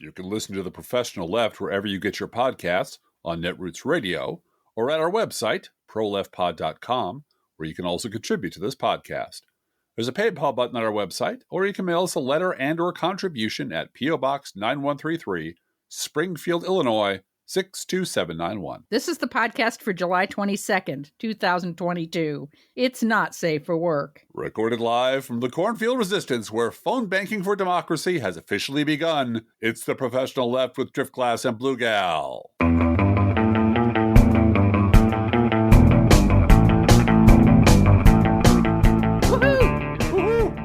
You can listen to The Professional Left wherever you get your podcasts, on Netroots Radio, or at our website, proleftpod.com, where you can also contribute to this podcast. There's a PayPal button on our website, or you can mail us a letter and or contribution at P.O. Box 9133, Springfield, Illinois, 62791. This is the podcast for July 22nd, 2022. It's not safe for work. Recorded live from the Cornfield Resistance, where phone banking for democracy has officially begun. It's The Professional Left with Driftglass and Blue Gal.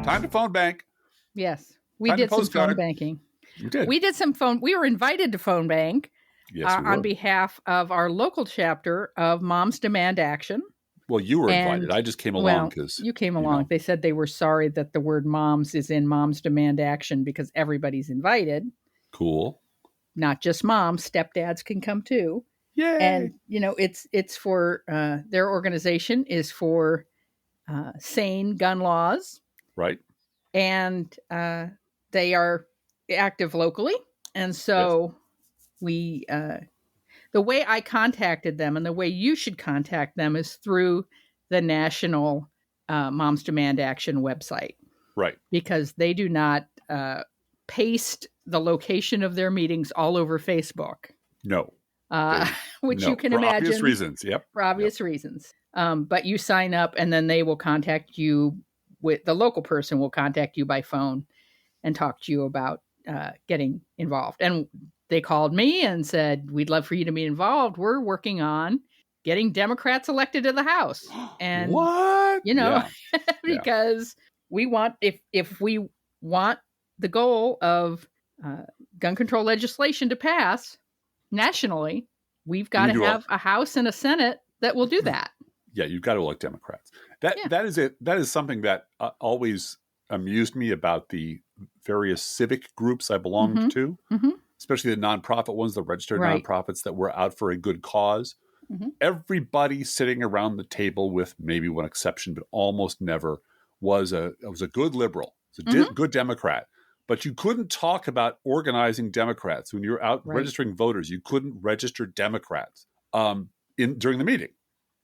Time to phone bank. Yes, we did some phone banking. You did. We were invited to phone bank on were. behalf of our local chapter of Moms Demand Action. Well, you were invited. I just came along because you came along. They said they were sorry that the word moms is in Moms Demand Action because everybody's invited. Cool. Not just moms, stepdads can come too. Yay. And it's for their organization is for sane gun laws. Right. And they are active locally. And so we, the way I contacted them and the way you should contact them is through the National Moms Demand Action website. Right. Because they do not paste the location of their meetings all over Facebook. No. Which you can imagine. For obvious reasons. Yep. For obvious reasons. But you sign up and then they will contact you. The local person will contact you by phone and talk to you about getting involved. And they called me and said, we'd love for you to be involved. We're working on getting Democrats elected to the House. And what? Because we want, if we want the goal of gun control legislation to pass nationally, we've got to have a House and a Senate that will do that. Yeah, you've got to elect Democrats. That is it. That is something that always amused me about the various civic groups I belonged to, especially the nonprofit ones, the registered nonprofits that were out for a good cause. Everybody sitting around the table, with maybe one exception, but almost never, was a good liberal, was a good Democrat. But you couldn't talk about organizing Democrats when you're out registering voters. You couldn't register Democrats during the meeting.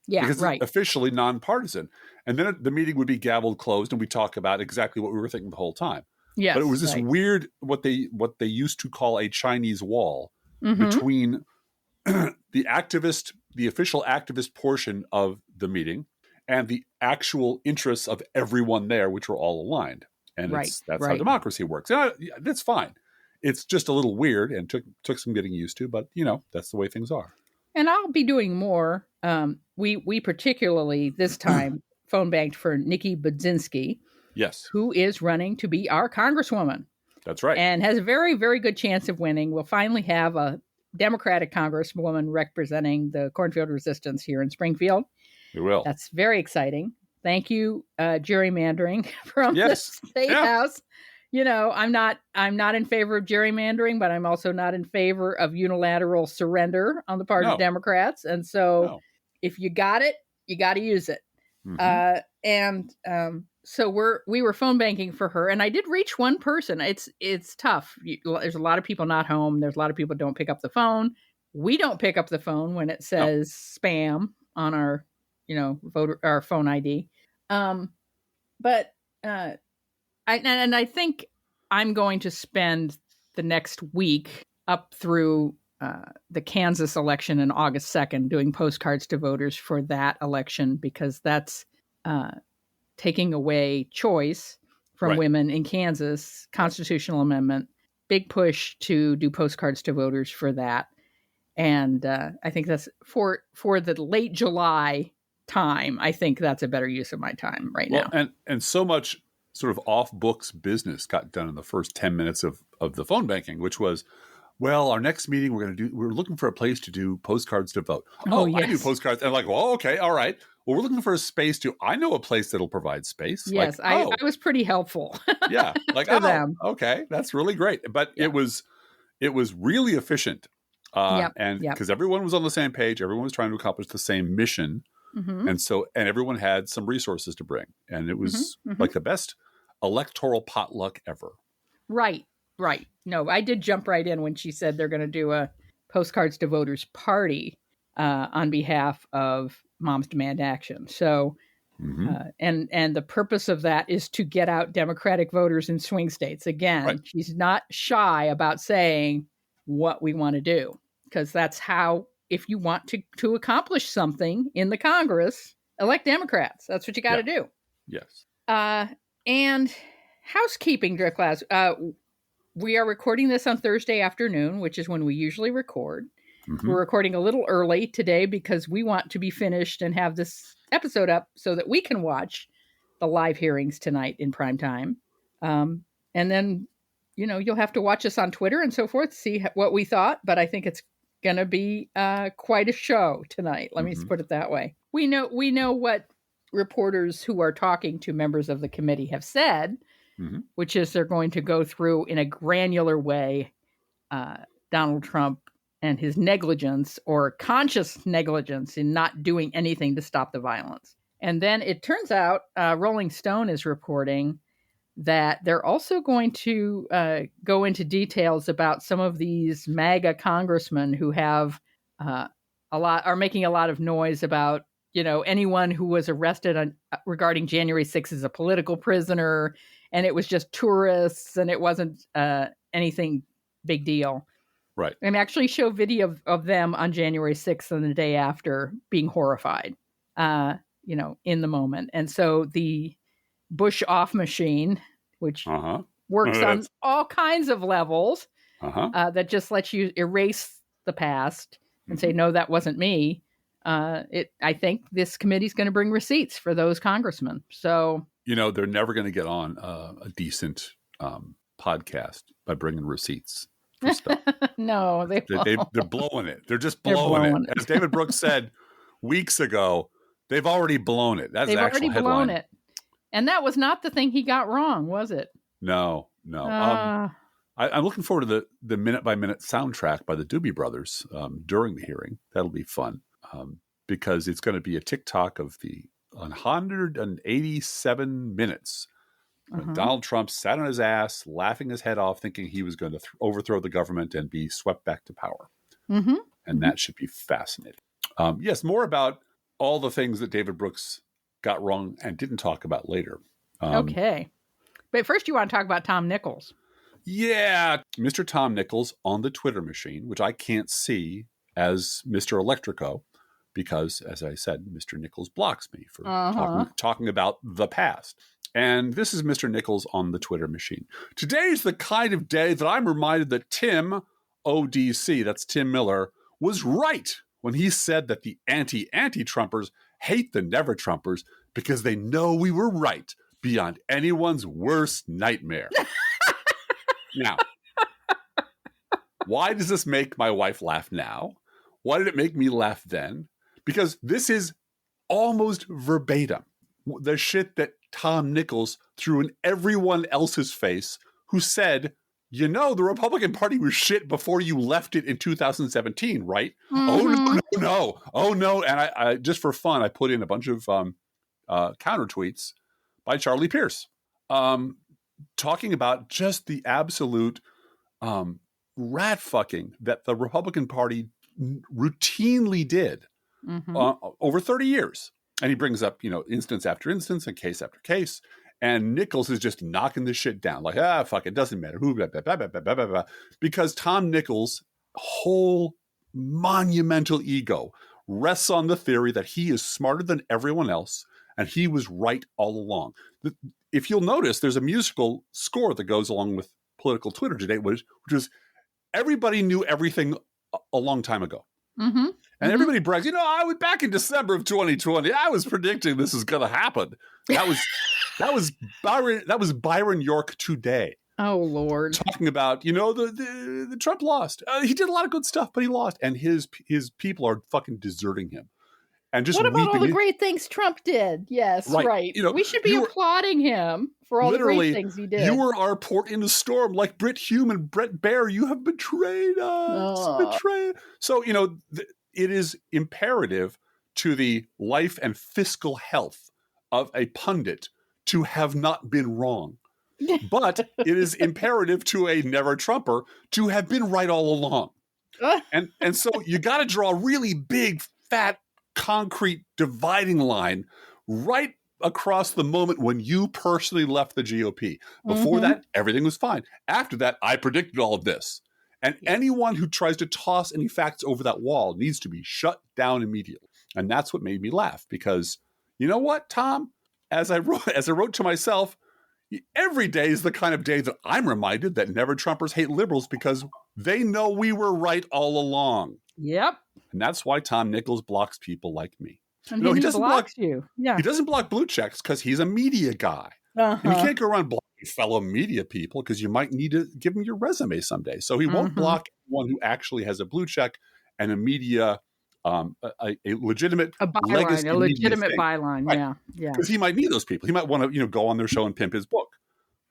Yeah, because it's officially nonpartisan. And then the meeting would be gaveled closed and we talk about exactly what we were thinking the whole time. Yes, but it was this weird, what they used to call a Chinese wall between the official activist portion of the meeting and the actual interests of everyone there, which were all aligned. And that's how democracy works. That's fine. It's just a little weird and took some getting used to, but that's the way things are. And I'll be doing more. We particularly this time phone banked for Nikki Budzinski. Yes. Who is running to be our congresswoman. That's right. And has a very, very good chance of winning. We'll finally have a Democratic congresswoman representing the Cornfield Resistance here in Springfield. We will. That's very exciting. Thank you, gerrymandering from the State House. I'm not in favor of gerrymandering, but I'm also not in favor of unilateral surrender on the part of Democrats. And so if you got it, you got to use it. So we were phone banking for her, and I did reach one person. It's tough. There's a lot of people not home. There's a lot of people don't pick up the phone. We don't pick up the phone when it says spam on our, our phone ID. I think I'm going to spend the next week up through the Kansas election on August 2nd doing postcards to voters for that election, because that's taking away choice from women in Kansas, constitutional amendment, big push to do postcards to voters for that. And I think that's for the late July time. I think that's a better use of my time now. And so much sort of off books business got done in the first 10 minutes of the phone banking, which was, our next meeting we're looking for a place to do postcards to vote. I do postcards. And I'm like, okay, all right. Well, we're looking for a space I know a place that'll provide space. Yes, I was pretty helpful. Yeah. Like, them. Okay, that's really great. But it was really efficient. And because everyone was on the same page, everyone was trying to accomplish the same mission. And everyone had some resources to bring. And it was like the best electoral potluck ever. Right. Right. No, I did jump right in when she said they're going to do a Postcards to Voters party on behalf of Moms Demand Action. So, and the purpose of that is to get out Democratic voters in swing states. Again, she's not shy about saying what we want to do, because that's how, if you want to accomplish something in the Congress, elect Democrats. That's what you got to do. Yes. And housekeeping, Driftglass. We are recording this on Thursday afternoon, which is when we usually record. We're recording a little early today because we want to be finished and have this episode up so that we can watch the live hearings tonight in prime time. And then, you'll have to watch us on Twitter and so forth, see what we thought. But I think it's going to be quite a show tonight. Let me put it that way. We know what reporters who are talking to members of the committee have said, which is they're going to go through in a granular way Donald Trump and his negligence or conscious negligence in not doing anything to stop the violence. And then it turns out Rolling Stone is reporting that they're also going to go into details about some of these MAGA congressmen who have are making a lot of noise about, anyone who was arrested regarding January 6th as a political prisoner, and it was just tourists and it wasn't anything big deal. Right. And actually show video of them on January 6th and the day after being horrified, in the moment. And so the Bush off machine, which works on all kinds of levels, that just lets you erase the past and say, no, that wasn't me. I think this committee's going to bring receipts for those congressmen. So, they're never going to get on a decent podcast by bringing receipts. No, they're blowing it. They're just blowing it. As David Brooks said weeks ago, they've already blown it. They've already blown it. And that was not the thing he got wrong, was it? No. I'm looking forward to the minute-by-minute soundtrack by the Doobie Brothers during the hearing. That'll be fun because it's going to be a TikTok of the 187 minutes. Donald Trump sat on his ass, laughing his head off, thinking he was going to overthrow the government and be swept back to power. And that should be fascinating. Yes, more about all the things that David Brooks got wrong and didn't talk about later. Okay. But first you want to talk about Tom Nichols. Yeah. Mr. Tom Nichols on the Twitter machine, which I can't see as Mr. Electrico because, as I said, Mr. Nichols blocks me for talking about the past. And this is Mr. Nichols on the Twitter machine. Today is the kind of day that I'm reminded that Tim, ODC, that's Tim Miller, was right when he said that the anti-Trumpers hate the never-Trumpers because they know we were right beyond anyone's worst nightmare. Now, why does this make my wife laugh now? Why did it make me laugh then? Because this is almost verbatim the shit that Tom Nichols threw in everyone else's face who said, the Republican Party was shit before you left it in 2017, right? Oh, no. And I just for fun, I put in a bunch of counter tweets by Charlie Pierce talking about just the absolute rat fucking that the Republican Party routinely did over 30 years. And he brings up, instance after instance and case after case. And Nichols is just knocking this shit down. Like, fuck, it doesn't matter. Blah, blah, blah, blah, blah, blah, blah. Because Tom Nichols' whole monumental ego rests on the theory that he is smarter than everyone else. And he was right all along. If you'll notice, there's a musical score that goes along with political Twitter today, which was everybody knew everything a long time ago. And everybody brags, I was back in December of 2020. I was predicting this is going to happen. That was Byron York today. Oh Lord! Talking about the Trump lost. He did a lot of good stuff, but he lost, and his people are fucking deserting him. And just what about all the great things Trump did? Yes, right. We should be applauding him for all the great things he did. You were our port in the storm, like Britt Hume and Brett Baer. You have betrayed us. So, it is imperative to the life and fiscal health of a pundit to have not been wrong. But it is imperative to a never Trumper to have been right all along. And so you got to draw a really big, fat, concrete dividing line right across the moment when you personally left the GOP. Before that, everything was fine. After that, I predicted all of this. And anyone who tries to toss any facts over that wall needs to be shut down immediately. And that's what made me laugh, because you know what, Tom? As I wrote to myself, every day is the kind of day that I'm reminded that never Trumpers hate liberals because they know we were right all along. Yep. And that's why Tom Nichols blocks people like me. And he doesn't block you. Yeah. He doesn't block blue checks because he's a media guy. And you can't go around blocking fellow media people because you might need to give him your resume someday. So he won't block anyone who actually has a blue check and a media, a legitimate legacy, a legitimate byline. Right. Yeah. Yeah. Because he might need those people. He might want to, go on their show and pimp his book.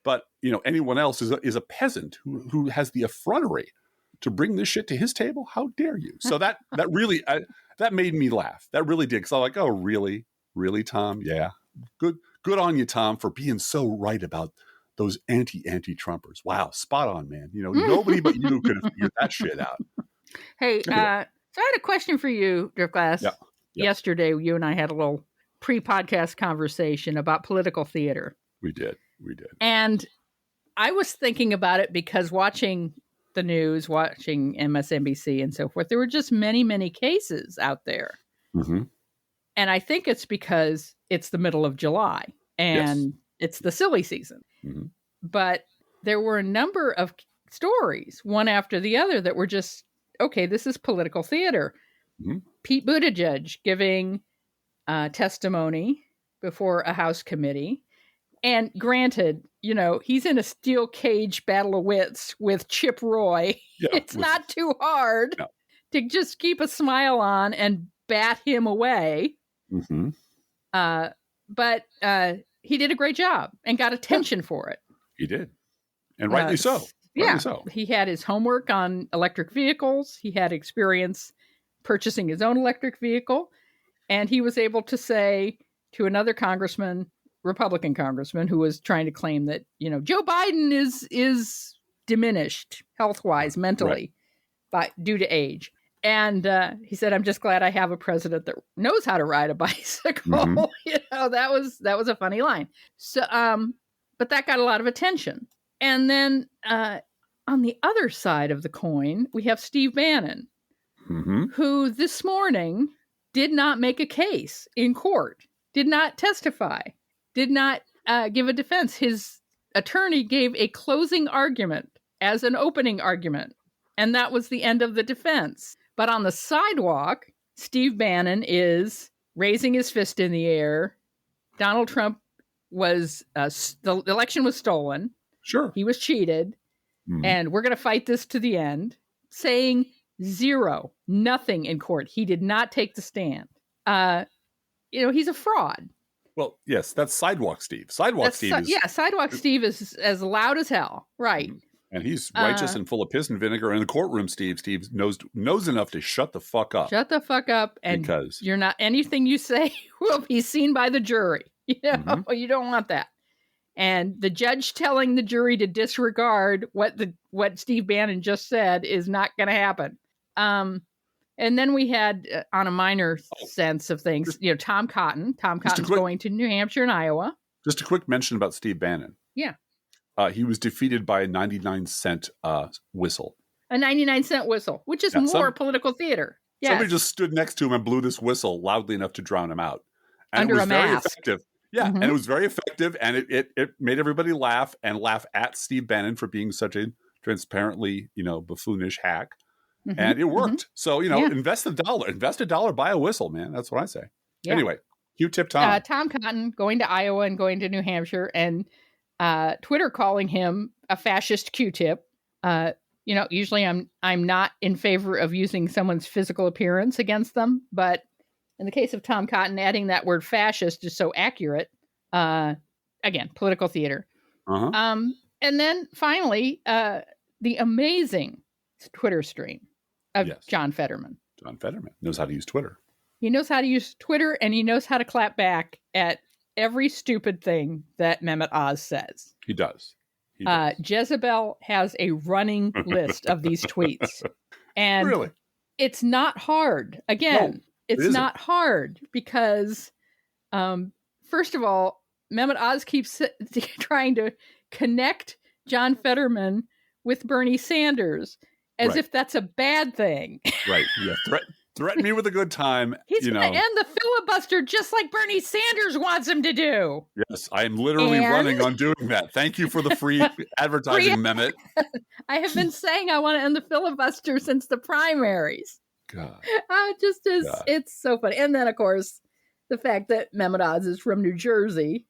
But, anyone else is a peasant who has the effrontery to bring this shit to his table. How dare you? So that really, that made me laugh. That really did. Because I'm like, oh, really? Really, Tom? Yeah. Good on you, Tom, for being so right about those anti-Trumpers. Wow. Spot on, man. Nobody but you could have figured that shit out. Hey, anyway. So I had a question for you, Driftglass. Yeah. Yesterday, you and I had a little pre-podcast conversation about political theater. We did. And I was thinking about it because watching the news, watching MSNBC and so forth, there were just many, many cases out there. Mm-hmm. And I think it's because it's the middle of July and it's the silly season. Mm-hmm. But there were a number of stories, one after the other, that were just, okay, this is political theater. Mm-hmm. Pete Buttigieg giving testimony before a House committee. And granted, he's in a steel cage battle of wits with Chip Roy. Yeah, it's not too hard to just keep a smile on and bat him away. Mm-hmm. But he did a great job and got attention for it. He did. And rightly so. He had his homework on electric vehicles. He had experience purchasing his own electric vehicle. And he was able to say to another Republican congressman, who was trying to claim that, Joe Biden is diminished health-wise, mentally, due to age. And he said, I'm just glad I have a president that knows how to ride a bicycle. Mm-hmm. That was a funny line. So, but that got a lot of attention. And then on the other side of the coin, we have Steve Bannon, who this morning did not make a case in court, did not testify, did not give a defense. His attorney gave a closing argument as an opening argument, and that was the end of the defense. But on the sidewalk, Steve Bannon is raising his fist in the air. Donald Trump the election was stolen. Sure. He was cheated. And we're going to fight this to the end, saying nothing in court. He did not take the stand. He's a fraud. Well, yes, that's Sidewalk Steve. Sidewalk Steve is as loud as hell. Right. And he's righteous and full of piss and vinegar. In the courtroom, Steve knows enough to shut the fuck up. Shut the fuck up. And because you're not, anything you say will be seen by the jury. You don't want that. And the judge telling the jury to disregard what Steve Bannon just said is not going to happen. And then we had, on a minor sense of things, Tom Cotton. Tom Cotton's going to New Hampshire and Iowa. Just a quick mention about Steve Bannon. Yeah. He was defeated by a 99-cent whistle. A 99-cent whistle, which is more political theater. Yes. Somebody just stood next to him and blew this whistle loudly enough to drown him out. And under it was a very mask. Effective. Yeah, and it was very effective, and it made everybody laugh at Steve Bannon for being such a transparently, buffoonish hack. And it worked. So, invest a dollar, buy a whistle, man. That's what I say. Yeah. Anyway, Q-tip Tom. Tom Cotton going to Iowa and going to New Hampshire, and Twitter calling him a fascist Q-tip. Usually I'm not in favor of using someone's physical appearance against them, but in the case of Tom Cotton, adding that word fascist is so accurate. Again, political theater. And then finally, the amazing Twitter stream of John Fetterman. John Fetterman knows how to use Twitter. He knows how to use Twitter, and he knows how to clap back at every stupid thing that Mehmet Oz says. He does. Jezebel has a running list of these tweets. And really? It's not hard. Again, it's not hard because, first of all, Mehmet Oz keeps trying to connect John Fetterman with Bernie Sanders as if that's a bad thing. Right. Yeah. Threaten me with a good time. He's going to end the filibuster just like Bernie Sanders wants him to do. Yes, I am literally running on doing that. Thank you for the free advertising, Mehmet. I have been saying I want to end the filibuster since the primaries. God. It's so funny. And then, of course, the fact that Mehmet Oz is from New Jersey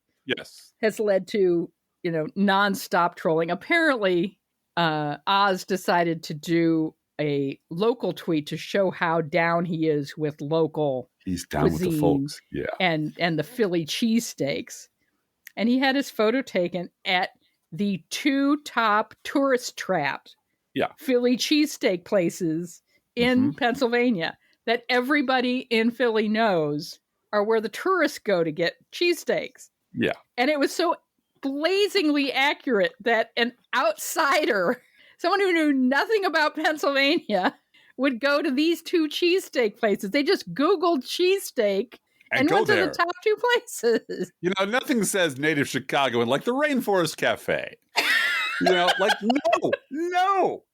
has led to, nonstop trolling. Apparently, Oz decided to do a local tweet to show how down he is with local He's down with the folks. Yeah. And the Philly cheesesteaks. And he had his photo taken at the 2 top tourist trapped Philly cheesesteak places in Pennsylvania that everybody in Philly knows are where the tourists go to get cheesesteaks. Yeah. And it was so blazingly accurate that an outsider, someone who knew nothing about Pennsylvania, would go to these 2 cheesesteak places. They just Googled cheesesteak and went to the top 2 places. Nothing says native Chicagoan like the Rainforest Cafe. No,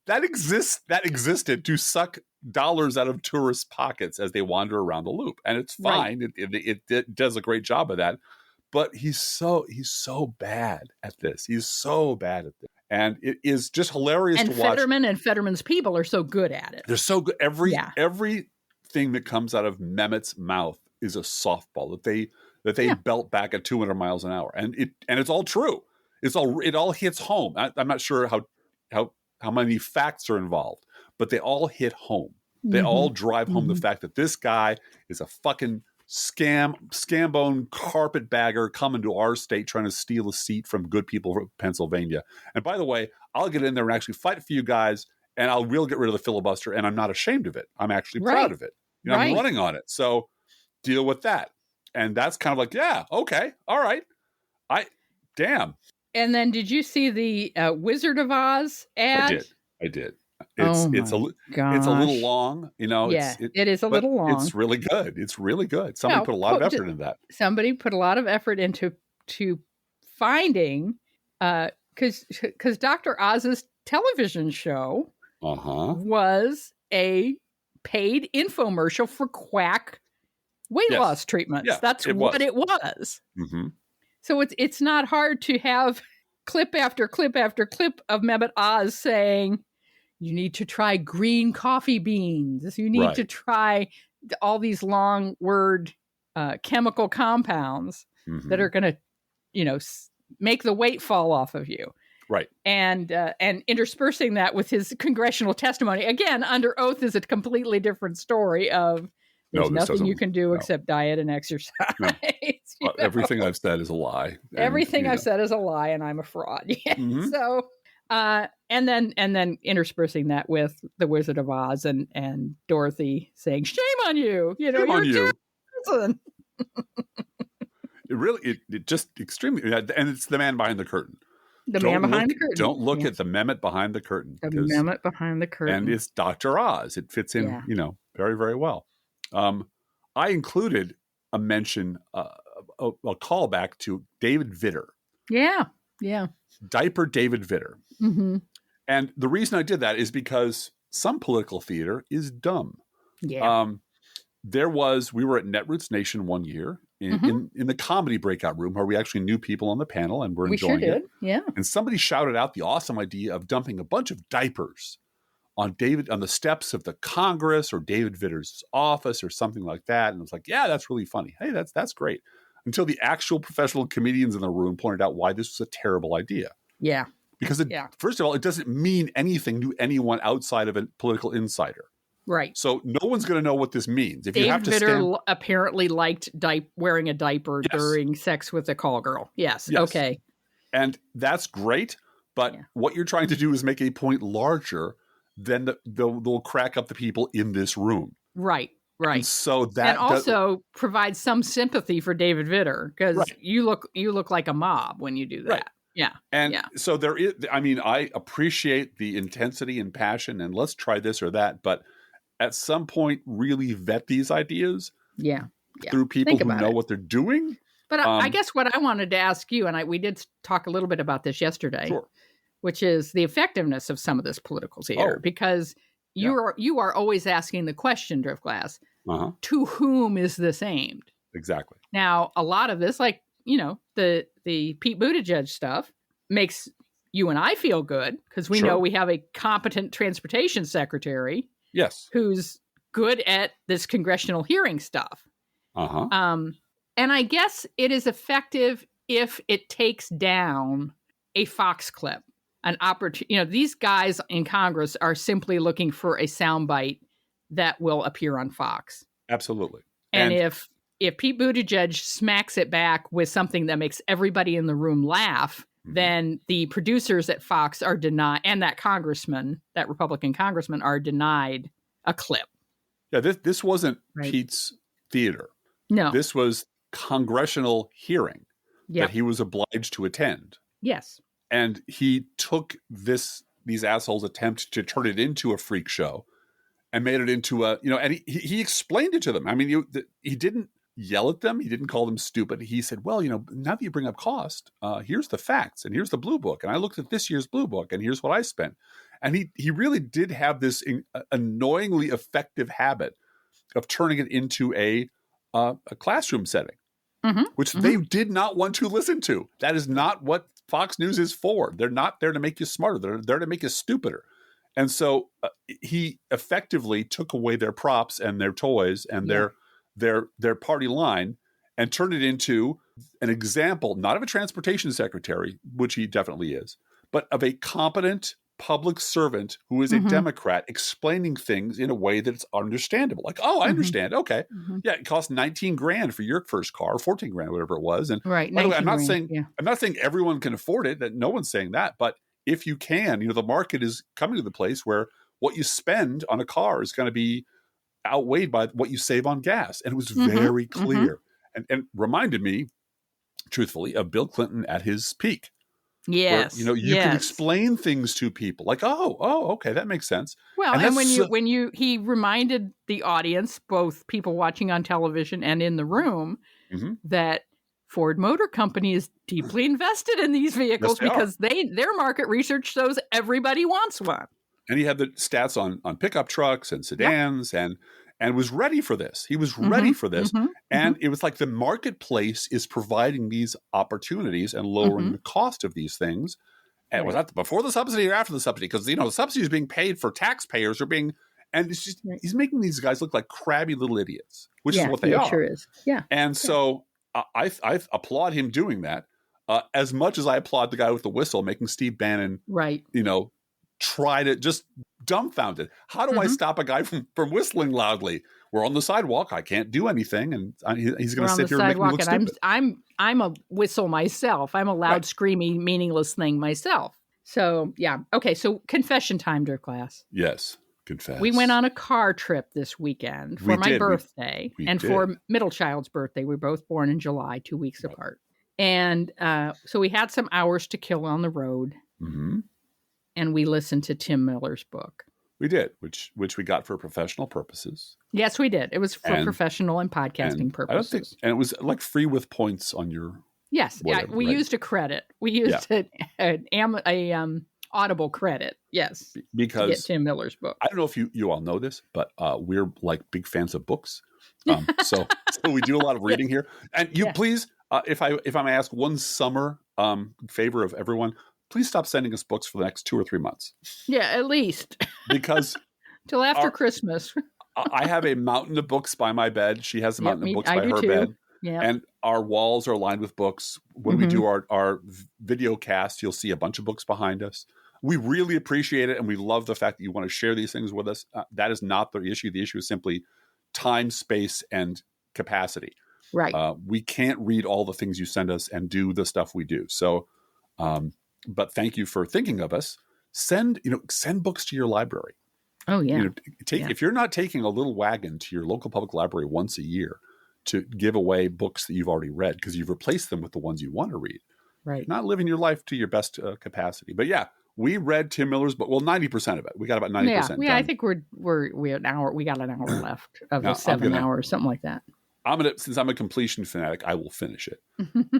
that existed to suck dollars out of tourists' pockets as they wander around the loop. And it's fine. Right. It does a great job of that. But he's so bad at this. He's so bad at this. And it is just hilarious to watch. And Fetterman and Fetterman's people are so good at it. They're so good. Everything that comes out of Mehmet's mouth is a softball that they belt back at 200 miles an hour. And it's all true. It all hits home. I'm not sure how many facts are involved, but they all hit home. They all drive home the fact that this guy is a fucking scambone carpetbagger coming to our state trying to steal a seat from good people from Pennsylvania. And by the way, I'll get in there and actually fight for you guys, and we'll get rid of the filibuster, and I'm not ashamed of it. I'm actually proud of it. I'm running on it. So deal with that. And that's kind of like, yeah, okay, all right. Damn. And then did you see the Wizard of Oz ad? I did. It's a little long, it is a little long. It's really good. It's really good. Somebody put a lot of effort into that. Somebody put a lot of effort into finding, because Dr. Oz's television show was a paid infomercial for quack weight loss treatments. Yeah, That's what it was. Mm-hmm. So it's not hard to have clip after clip after clip of Mehmet Oz saying, you need to try green coffee beans. You need to try all these long word chemical compounds that are going to, make the weight fall off of you. Right. And interspersing that with his congressional testimony, again, under oath, is a completely different story of there's nothing you can do except diet and exercise. No. Everything I've said is a lie. Everything I've said is a lie, and I'm a fraud. So, and then interspersing that with the Wizard of Oz and Dorothy saying, "Shame on you! You're a terrible person." It just extremely, and it's the man behind the curtain. The man behind the curtain. Don't look at the Mehmet behind the curtain. The Mehmet behind the curtain. And it's Dr. Oz. It fits in, very, very well. I included a mention, a callback to David Vitter. Yeah, yeah. Diaper David Vitter. Mm-hmm. And the reason I did that is because some political theater is dumb. Yeah. We were at Netroots Nation one year in the comedy breakout room where we actually knew people on the panel and were enjoying it. Yeah. And somebody shouted out the awesome idea of dumping a bunch of diapers on the steps of the Congress or David Vitter's office or something like that. And I was like, yeah, that's really funny. Hey, that's great. Until the actual professional comedians in the room pointed out why this was a terrible idea. Yeah. Because first of all, it doesn't mean anything to anyone outside of a political insider. Right. So no one's going to know what this means. If Dave you have to Vitter apparently liked wearing a diaper during sex with a call girl. Yes. Okay. And that's great. But what you're trying to do is make a point larger than they'll crack up the people in this room. Right. Right. And so that and also provide some sympathy for David Vitter because you look like a mob when you do that. Right. Yeah. And so there is, I mean, I appreciate the intensity and passion and let's try this or that. But at some point, really vet these ideas through people who know what they're doing. But I guess what I wanted to ask you, and we did talk a little bit about this yesterday, which is the effectiveness of some of this political theater, because you are always asking the question, Driftglass, to whom is this aimed? Exactly. Now, a lot of this, like, the Pete Buttigieg stuff makes you and I feel good because we know we have a competent transportation secretary. Yes. Who's good at this congressional hearing stuff. And I guess it is effective if it takes down a Fox clip, an opportunity. These guys in Congress are simply looking for a soundbite that will appear on Fox. Absolutely. And if Pete Buttigieg smacks it back with something that makes everybody in the room laugh, then the producers at Fox are denied, and that Republican congressman are denied a clip. Yeah, this wasn't Pete's theater. No. This was congressional hearing that he was obliged to attend. Yes. And he took these assholes' attempt to turn it into a freak show and made it into and he explained it to them. I mean, he didn't yell at them. He didn't call them stupid. He said, well, now that you bring up cost, here's the facts and here's the blue book. And I looked at this year's blue book and here's what I spent. And he really did have this annoyingly effective habit of turning it into a classroom setting, which they did not want to listen to. That is not what Fox News is for. They're not there to make you smarter. They're there to make you stupider. And so he effectively took away their props and their toys and their party line and turned it into an example, not of a transportation secretary, which he definitely is, but of a competent public servant who is a Democrat explaining things in a way that's understandable. Like, oh, I understand. Okay. Yeah. It cost $19,000 for your first car, $14,000, whatever it was. And by the way, I'm not saying everyone can afford it, that no one's saying that, but if you can, the market is coming to the place where what you spend on a car is going to be outweighed by what you save on gas. And it was very clear and reminded me, truthfully, of Bill Clinton at his peak. Yes. Where, you can explain things to people like, oh, okay, that makes sense. Well, and he reminded the audience, both people watching on television and in the room, that Ford Motor Company is deeply invested in these vehicles because their market research shows everybody wants one. And he had the stats on pickup trucks and sedans and was ready for this. He was ready for this. And it was like the marketplace is providing these opportunities and lowering the cost of these things. And was that before the subsidy or after the subsidy? Because, the subsidy is being paid for taxpayers and it's just, he's making these guys look like crabby little idiots, which is what they are. Sure is. Yeah. And so I applaud him doing that as much as I applaud the guy with the whistle making Steve Bannon, try to just dumbfounded. How do I stop a guy from whistling loudly? We're on the sidewalk. I can't do anything. And he's going to sit here and make me look stupid. I'm a whistle myself. I'm a loud, screamy, meaningless thing myself. So, yeah. Okay. So confession time, Driftglass. Yes. Confess. We went on a car trip this weekend for my birthday and for middle child's birthday. We were both born in July, 2 weeks apart. And so we had some hours to kill on the road. And we listened to Tim Miller's book. We did, which we got for professional purposes. Yes, we did. It was for professional and podcasting purposes. And it was like free with points on your. Yes, we used a credit. We used an Audible credit. Yes, because to get Tim Miller's book. I don't know if you all know this, but we're like big fans of books. So we do a lot of reading here. And you please, if I'm asked one summer favor of everyone. Please stop sending us books for the next 2 or 3 months. Yeah, at least. Because till after Christmas. I have a mountain of books by my bed. She has a mountain of books by her bed. Yep. And our walls are lined with books. When we do our video cast, you'll see a bunch of books behind us. We really appreciate it. And we love the fact that you want to share these things with us. That is not the issue. The issue is simply time, space, and capacity. Right. We can't read all the things you send us and do the stuff we do. So, but thank you for thinking of us. Send books to your library. Oh yeah. If you're not taking a little wagon to your local public library once a year to give away books that you've already read because you've replaced them with the ones you want to read, Right. You're not living your life to your best capacity. But yeah, we read Tim Miller's book. Well, 90% of it. We got about 90% done. I think we an hour. We got an hour left of the 7 hours, something like that. Since I'm a completion fanatic, I will finish it.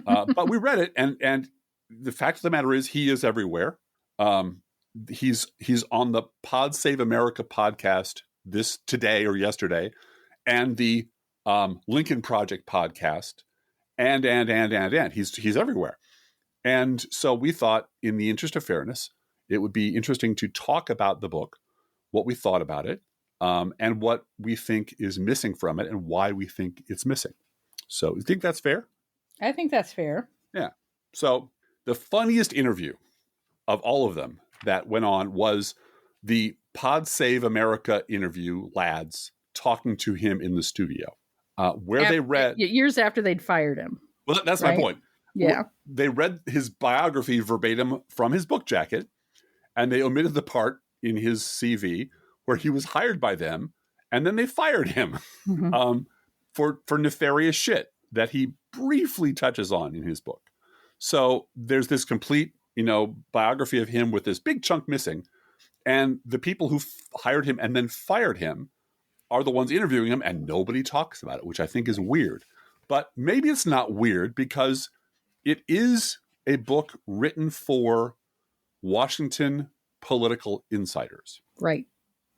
But we read it, and the fact of the matter is, he is everywhere. He's on the Pod Save America podcast today or yesterday, and the Lincoln Project podcast, and he's everywhere. And so we thought, in the interest of fairness, it would be interesting to talk about the book, what we thought about it, and what we think is missing from it, and why we think it's missing. So, you think that's fair? I think that's fair. Yeah. So, the funniest interview of all of them that went on was the Pod Save America interview lads talking to him in the studio, where they read years after they'd fired him. Well, that's my point. Yeah. They read his biography verbatim from his book jacket, and they omitted the part in his CV where he was hired by them, and then they fired him for nefarious shit that he briefly touches on in his book. So there's this complete, biography of him with this big chunk missing, and the people who hired him and then fired him are the ones interviewing him, and nobody talks about it, which I think is weird. But maybe it's not weird because it is a book written for Washington political insiders. Right.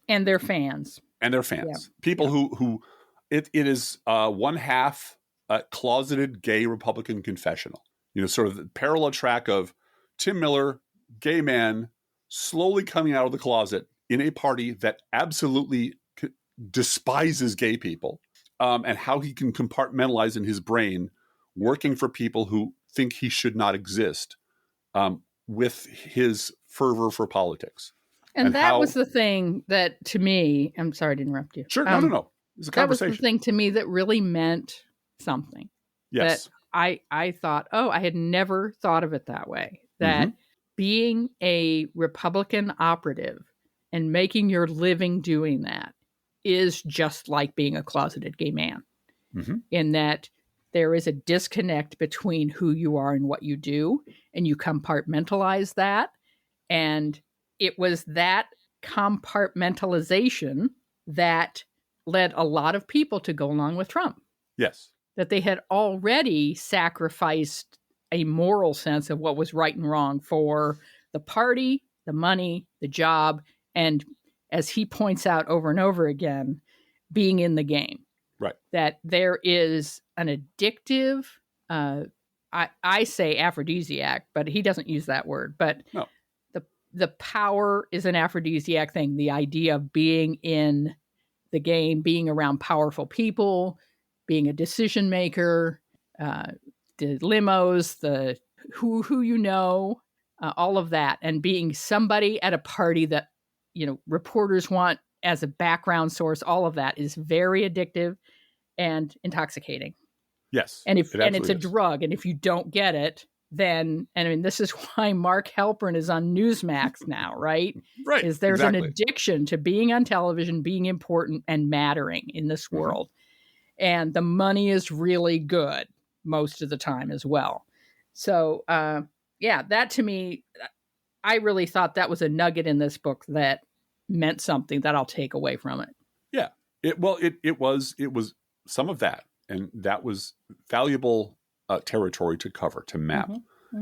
And their fans. Yeah. People who it is one half a closeted gay Republican confessional. Sort of the parallel track of Tim Miller, gay man, slowly coming out of the closet in a party that absolutely despises gay people, and how he can compartmentalize in his brain working for people who think he should not exist, with his fervor for politics. And that was the thing that, to me, I'm sorry to interrupt you. Sure, no. It's a conversation. That was the thing to me that really meant something. Yes. That I thought, I had never thought of it that way. That being a Republican operative and making your living doing that is just like being a closeted gay man. In that there is a disconnect between who you are and what you do, and you compartmentalize that. And it was that compartmentalization that led a lot of people to go along with Trump. Yes. That they had already sacrificed a moral sense of what was right and wrong for the party, the money, the job, and, as he points out over and over again, being in the game. Right. That there is an addictive, I say aphrodisiac, but he doesn't use that word. But no. The power is an aphrodisiac thing. The idea of being in the game, being around powerful people, being a decision maker, the limos, the who all of that, and being somebody at a party that reporters want as a background source. All of that is very addictive and intoxicating. Yes, and it's a drug, and if you don't get it, then, this is why Mark Halperin is on Newsmax now, right? Right. Is there's an addiction to being on television, being important and mattering in this world. And the money is really good most of the time as well. So, that to me, I really thought that was a nugget in this book that meant something that I'll take away from it. Yeah. It was some of that. And that was valuable territory to cover, to map.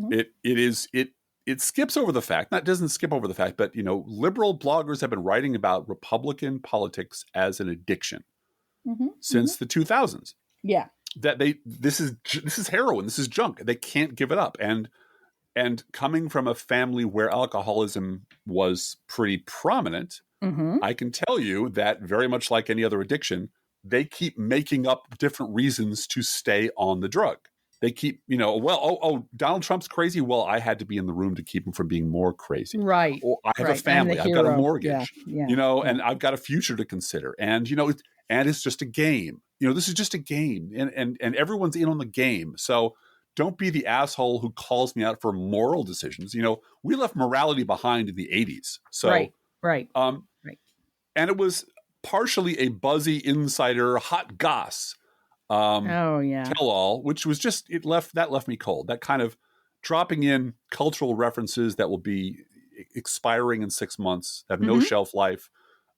It skips over the fact, doesn't skip over the fact, but liberal bloggers have been writing about Republican politics as an addiction since the 2000s. Yeah, that this is heroin, this is junk. They can't give it up, and coming from a family where alcoholism was pretty prominent, I can tell you that very much like any other addiction, they keep making up different reasons to stay on the drug. They keep, Donald Trump's crazy. Well, I had to be in the room to keep him from being more crazy. Right. Or I have a family. I've got a mortgage, and I've got a future to consider. And, and it's just a game. This is just a game. And everyone's in on the game. So don't be the asshole who calls me out for moral decisions. We left morality behind in the 80s. So, right. And it was partially a buzzy insider hot goss tell all, which was just, that left me cold. That kind of dropping in cultural references that will be expiring in 6 months, have no shelf life.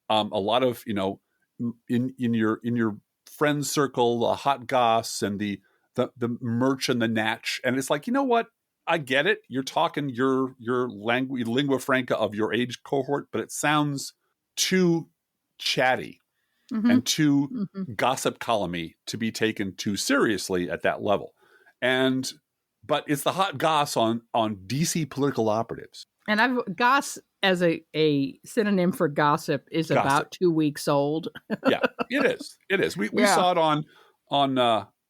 A lot of, in your friend circle, the hot goss and the merch and the natch. And it's like, you know what? I get it. You're talking your language, lingua franca of your age cohort, but it sounds too chatty and too gossip columny to be taken too seriously at that level. But it's the hot goss on DC political operatives. And goss as a synonym for gossip is about 2 weeks old. Yeah, it is. It is. We saw it on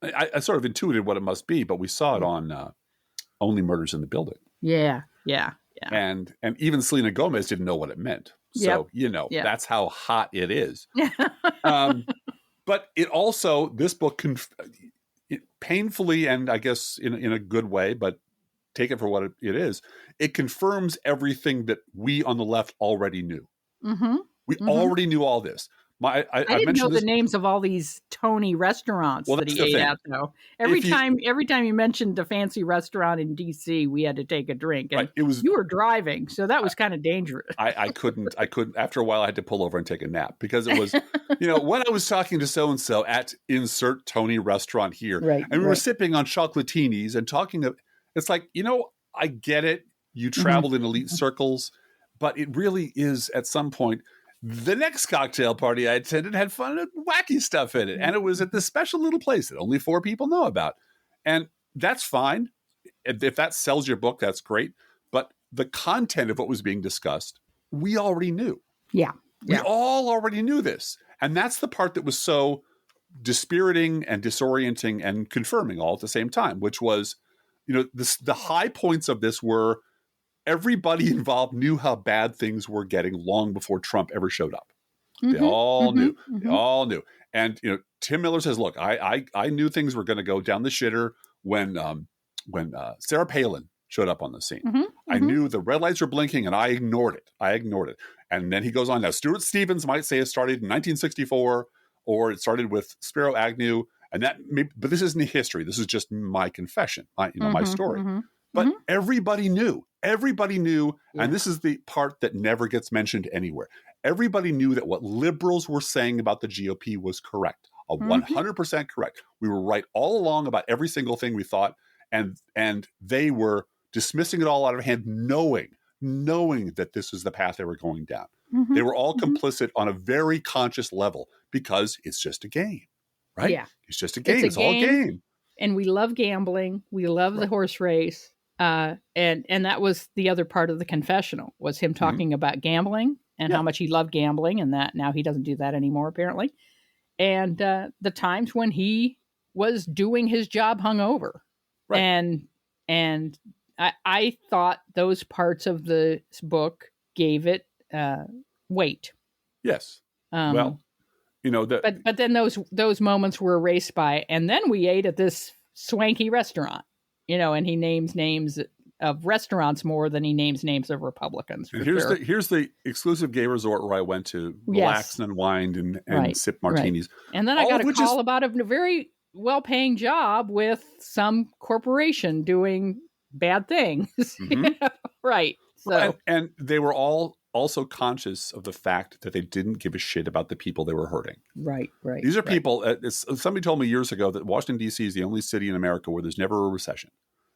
I sort of intuited what it must be, but we saw it on Only Murders in the Building. Yeah. And even Selena Gomez didn't know what it meant. So, that's how hot it is. But it also, this book painfully, and I guess in a good way, but take it for what it is, it confirms everything that we on the left already knew. We already knew all this. I didn't know the names of all these Tony restaurants that he ate at, though. Every time you mentioned a fancy restaurant in D.C., we had to take a drink. And you were driving, so that was kind of dangerous. I couldn't. After a while, I had to pull over and take a nap because it was, when I was talking to so-and-so at insert Tony restaurant here, and we were sipping on chocolatinis and talking. It's like, I get it. You traveled in elite circles, but it really is at some point. The next cocktail party I attended had fun and wacky stuff in it. And it was at this special little place that only 4 people know about. And that's fine. If that sells your book, that's great. But the content of what was being discussed, we already knew. Yeah. We all already knew this. And that's the part that was so dispiriting and disorienting and confirming all at the same time, which was, the high points of this were everybody involved knew how bad things were getting long before Trump ever showed up. They all knew. They all knew. And Tim Miller says, "Look, I knew things were going to go down the shitter when Sarah Palin showed up on the scene. I knew the red lights were blinking, and I ignored it. And then he goes on. Now, Stuart Stevens might say it started in 1964, or it started with Spiro Agnew, and but this isn't history. This is just my confession, my story. But everybody knew. Everybody knew, and this is the part that never gets mentioned anywhere. Everybody knew that what liberals were saying about the GOP was correct, 100% correct. We were right all along about every single thing we thought, and they were dismissing it all out of hand, knowing that this was the path they were going down. They were all complicit on a very conscious level because it's just a game, right? Yeah. It's just a game. It's all a game. And we love gambling. We love the horse race. And that was the other part of the confessional, was him talking about gambling and how much he loved gambling, and that now he doesn't do that anymore, apparently. And the times when he was doing his job hungover. Right. And I thought those parts of the book gave it weight. Yes. But then those moments were erased by, and then we ate at this swanky restaurant. And he names names of restaurants more than he names names of Republicans. And here's the exclusive gay resort where I went to relax and unwind and sip martinis. Right. And then I got a call about a very well-paying job with some corporation doing bad things. Right. So and they were all also conscious of the fact that they didn't give a shit about the people they were hurting. Right. These are people, somebody told me years ago that Washington, D.C. is the only city in America where there's never a recession.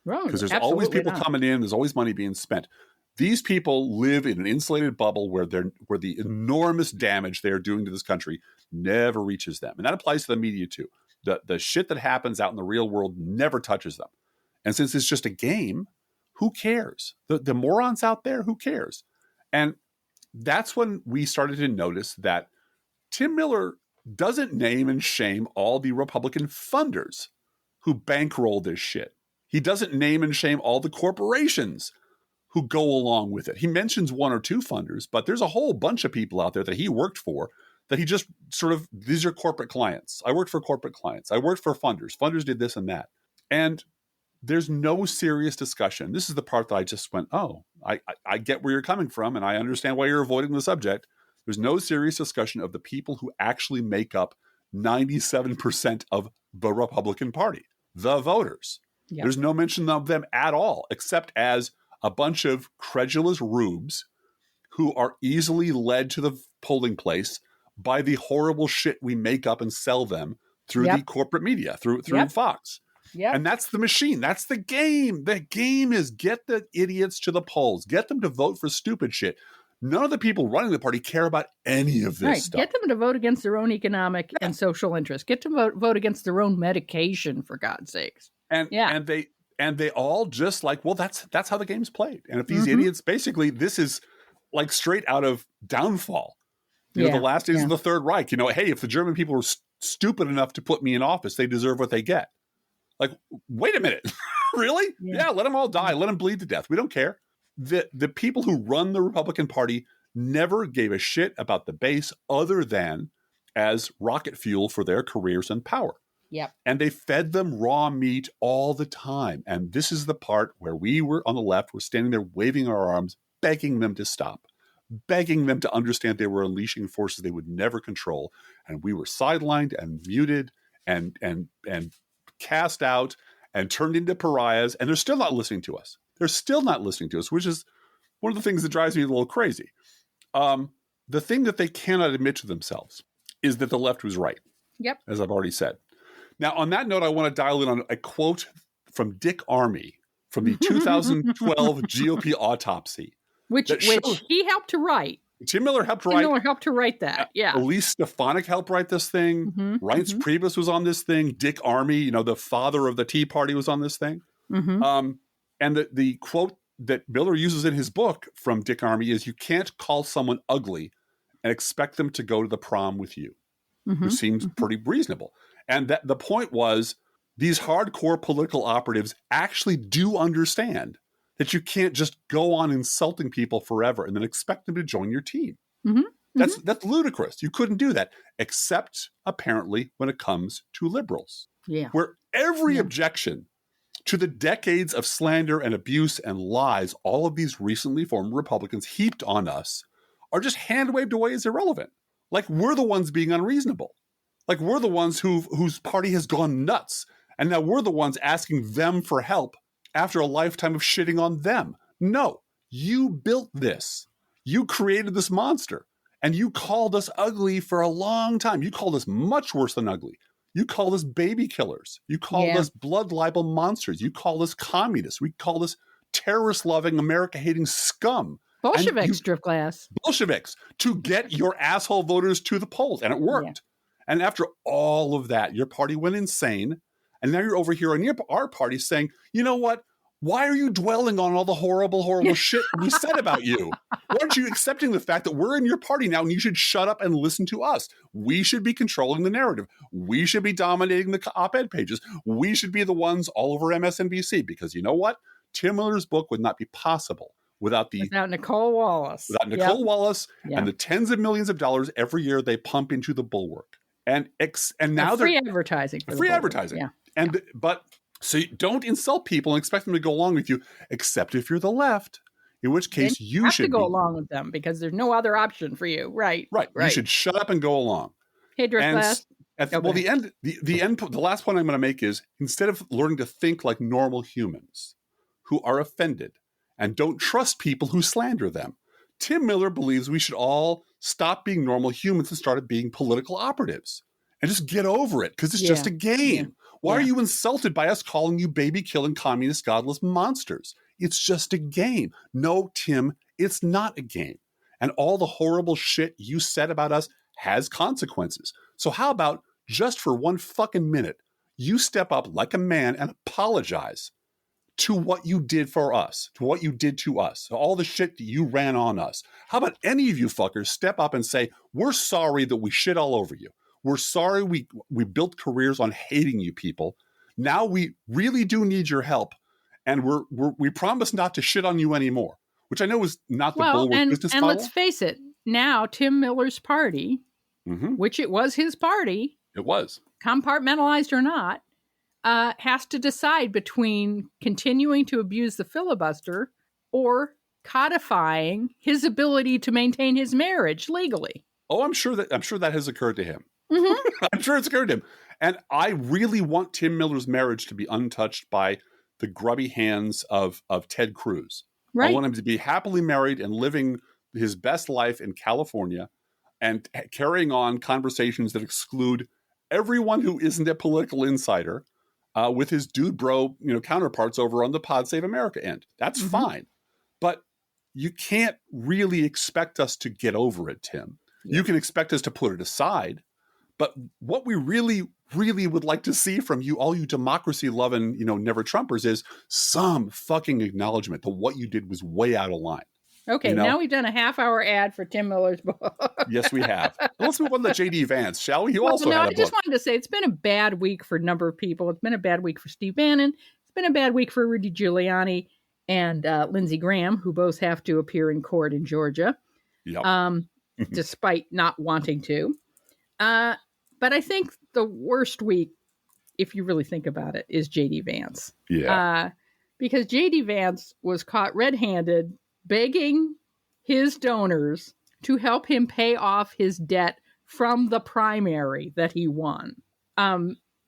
Because there's always people coming in, there's always money being spent. These people live in an insulated bubble where the enormous damage they are doing to this country never reaches them. And that applies to the media too. The shit that happens out in the real world never touches them. And since it's just a game, who cares? The morons out there, who cares? And that's when we started to notice that Tim Miller doesn't name and shame all the Republican funders who bankroll this shit. He doesn't name and shame all the corporations who go along with it. He mentions 1 or 2 funders, but there's a whole bunch of people out there that he worked for that he just sort of, these are corporate clients. I worked for corporate clients. I worked for funders. Funders did this and that. And there's no serious discussion. This is the part that I just went, I get where you're coming from, and I understand why you're avoiding the subject. There's no serious discussion of the people who actually make up 97% of the Republican Party, the voters. Yep. There's no mention of them at all, except as a bunch of credulous rubes who are easily led to the polling place by the horrible shit we make up and sell them through the corporate media, through Fox. Yep. And that's the machine. That's the game. The game is get the idiots to the polls. Get them to vote for stupid shit. None of the people running the party care about any of this stuff. Get them to vote against their own economic and social interests. Get them to vote against their own medication, for God's sakes. And they all just like, well, that's how the game's played. And if these idiots, basically, this is like straight out of Downfall. You know, the last days of the Third Reich. You know, hey, if the German people were stupid enough to put me in office, they deserve what they get. Like, wait a minute, really? Yeah, let them all die. Let them bleed to death. We don't care. The people who run the Republican Party never gave a shit about the base other than as rocket fuel for their careers and power. Yep. And they fed them raw meat all the time. And this is the part where we were on the left, we're standing there waving our arms, begging them to stop, begging them to understand they were unleashing forces they would never control. And we were sidelined and muted and cast out and turned into pariahs. And they're still not listening to us. They're still not listening to us, which is one of the things that drives me a little crazy. The thing that they cannot admit to themselves is that the left was right. Yep. As I've already said. Now, on that note, I want to dial in on a quote from Dick Armey from the 2012 GOP autopsy. Which he helped to write. Tim Miller helped write. Tim Miller helped to write that, yeah. Elise Stefanik helped write this thing. Reince Priebus was on this thing. Dick Armey, you know, the father of the Tea Party, was on this thing. And the quote that Miller uses in his book from Dick Armey is, you can't call someone ugly and expect them to go to the prom with you, which seems pretty reasonable. And that the point was, these hardcore political operatives actually do understand that you can't just go on insulting people forever and then expect them to join your team. That's ludicrous. You couldn't do that, except apparently when it comes to liberals. Where every objection to the decades of slander and abuse and lies all of these recently formed Republicans heaped on us are just hand-waved away as irrelevant. Like we're the ones being unreasonable. Like we're the ones whose party has gone nuts. And now we're the ones asking them for help after a lifetime of shitting on them. No, you built this. You created this monster. And you called us ugly for a long time. You called us much worse than ugly. You called us baby killers. You called us blood libel monsters. You called us communists. We called us terrorist-loving, America-hating scum. Bolsheviks, Driftglass. Bolsheviks, to get your asshole voters to the polls. And it worked. And after all of that, your party went insane. And now you're over here on our party saying, you know what? Why are you dwelling on all the horrible, horrible shit we said about you? Why aren't you accepting the fact that we're in your party now and you should shut up and listen to us? We should be controlling the narrative. We should be dominating the op-ed pages. We should be the ones all over MSNBC, because you know what? Tim Miller's book would not be possible without Nicole Wallace. Without Nicole Wallace and the tens of millions of dollars every year they pump into the Bulwark. And now free advertising. Free advertising. Yeah. So you don't insult people and expect them to go along with you, except if you're the left, in which case you should go along with them because there's no other option for you. Right. You should shut up and go along. Hey, Driftglass. The last point I'm going to make is, instead of learning to think like normal humans who are offended and don't trust people who slander them, Tim Miller believes we should all stop being normal humans and start being political operatives and just get over it, because it's just a game. Why are you insulted by us calling you baby-killing communist godless monsters? It's just a game. No, Tim, it's not a game. And all the horrible shit you said about us has consequences. So how about, just for one fucking minute, you step up like a man and apologize to what you did for us, to what you did to us, all the shit that you ran on us. How about any of you fuckers step up and say, we're sorry that we shit all over you. We're sorry we built careers on hating you people. Now we really do need your help, and we promise not to shit on you anymore, which I know is not the Bulwark business model. And let's face it, now Tim Miller's party, which it was his party. It was. Compartmentalized or not, has to decide between continuing to abuse the filibuster or codifying his ability to maintain his marriage legally. Oh, I'm sure that has occurred to him. I'm sure it's occurred to him. And I really want Tim Miller's marriage to be untouched by the grubby hands of Ted Cruz. Right. I want him to be happily married and living his best life in California and carrying on conversations that exclude everyone who isn't a political insider with his dude bro, counterparts over on the Pod Save America end. That's fine. But you can't really expect us to get over it, Tim. Yeah. You can expect us to put it aside. But what we really, really would like to see from you, all you democracy-loving, never Trumpers, is some fucking acknowledgement that what you did was way out of line. Okay, now we've done a half-hour ad for Tim Miller's book. Yes, we have. Let's move on to J.D. Vance, shall we? You also had a book. I just wanted to say it's been a bad week for a number of people. It's been a bad week for Steve Bannon. It's been a bad week for Rudy Giuliani and Lindsey Graham, who both have to appear in court in Georgia, despite not wanting to. But I think the worst week, if you really think about it, is J.D. Vance. Yeah. Because J.D. Vance was caught red-handed begging his donors to help him pay off his debt from the primary that he won.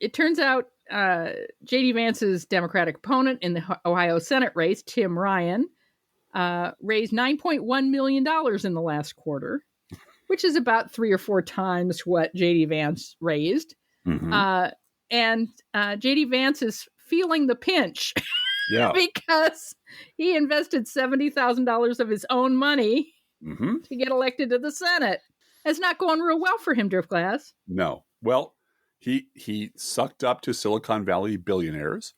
It turns out J.D. Vance's Democratic opponent in the Ohio Senate race, Tim Ryan, raised $9.1 million in the last quarter, which is about 3 or 4 times what J.D. Vance raised. And J.D. Vance is feeling the pinch because he invested $70,000 of his own money to get elected to the Senate. It's not going real well for him, Driftglass. No. Well, he sucked up to Silicon Valley billionaires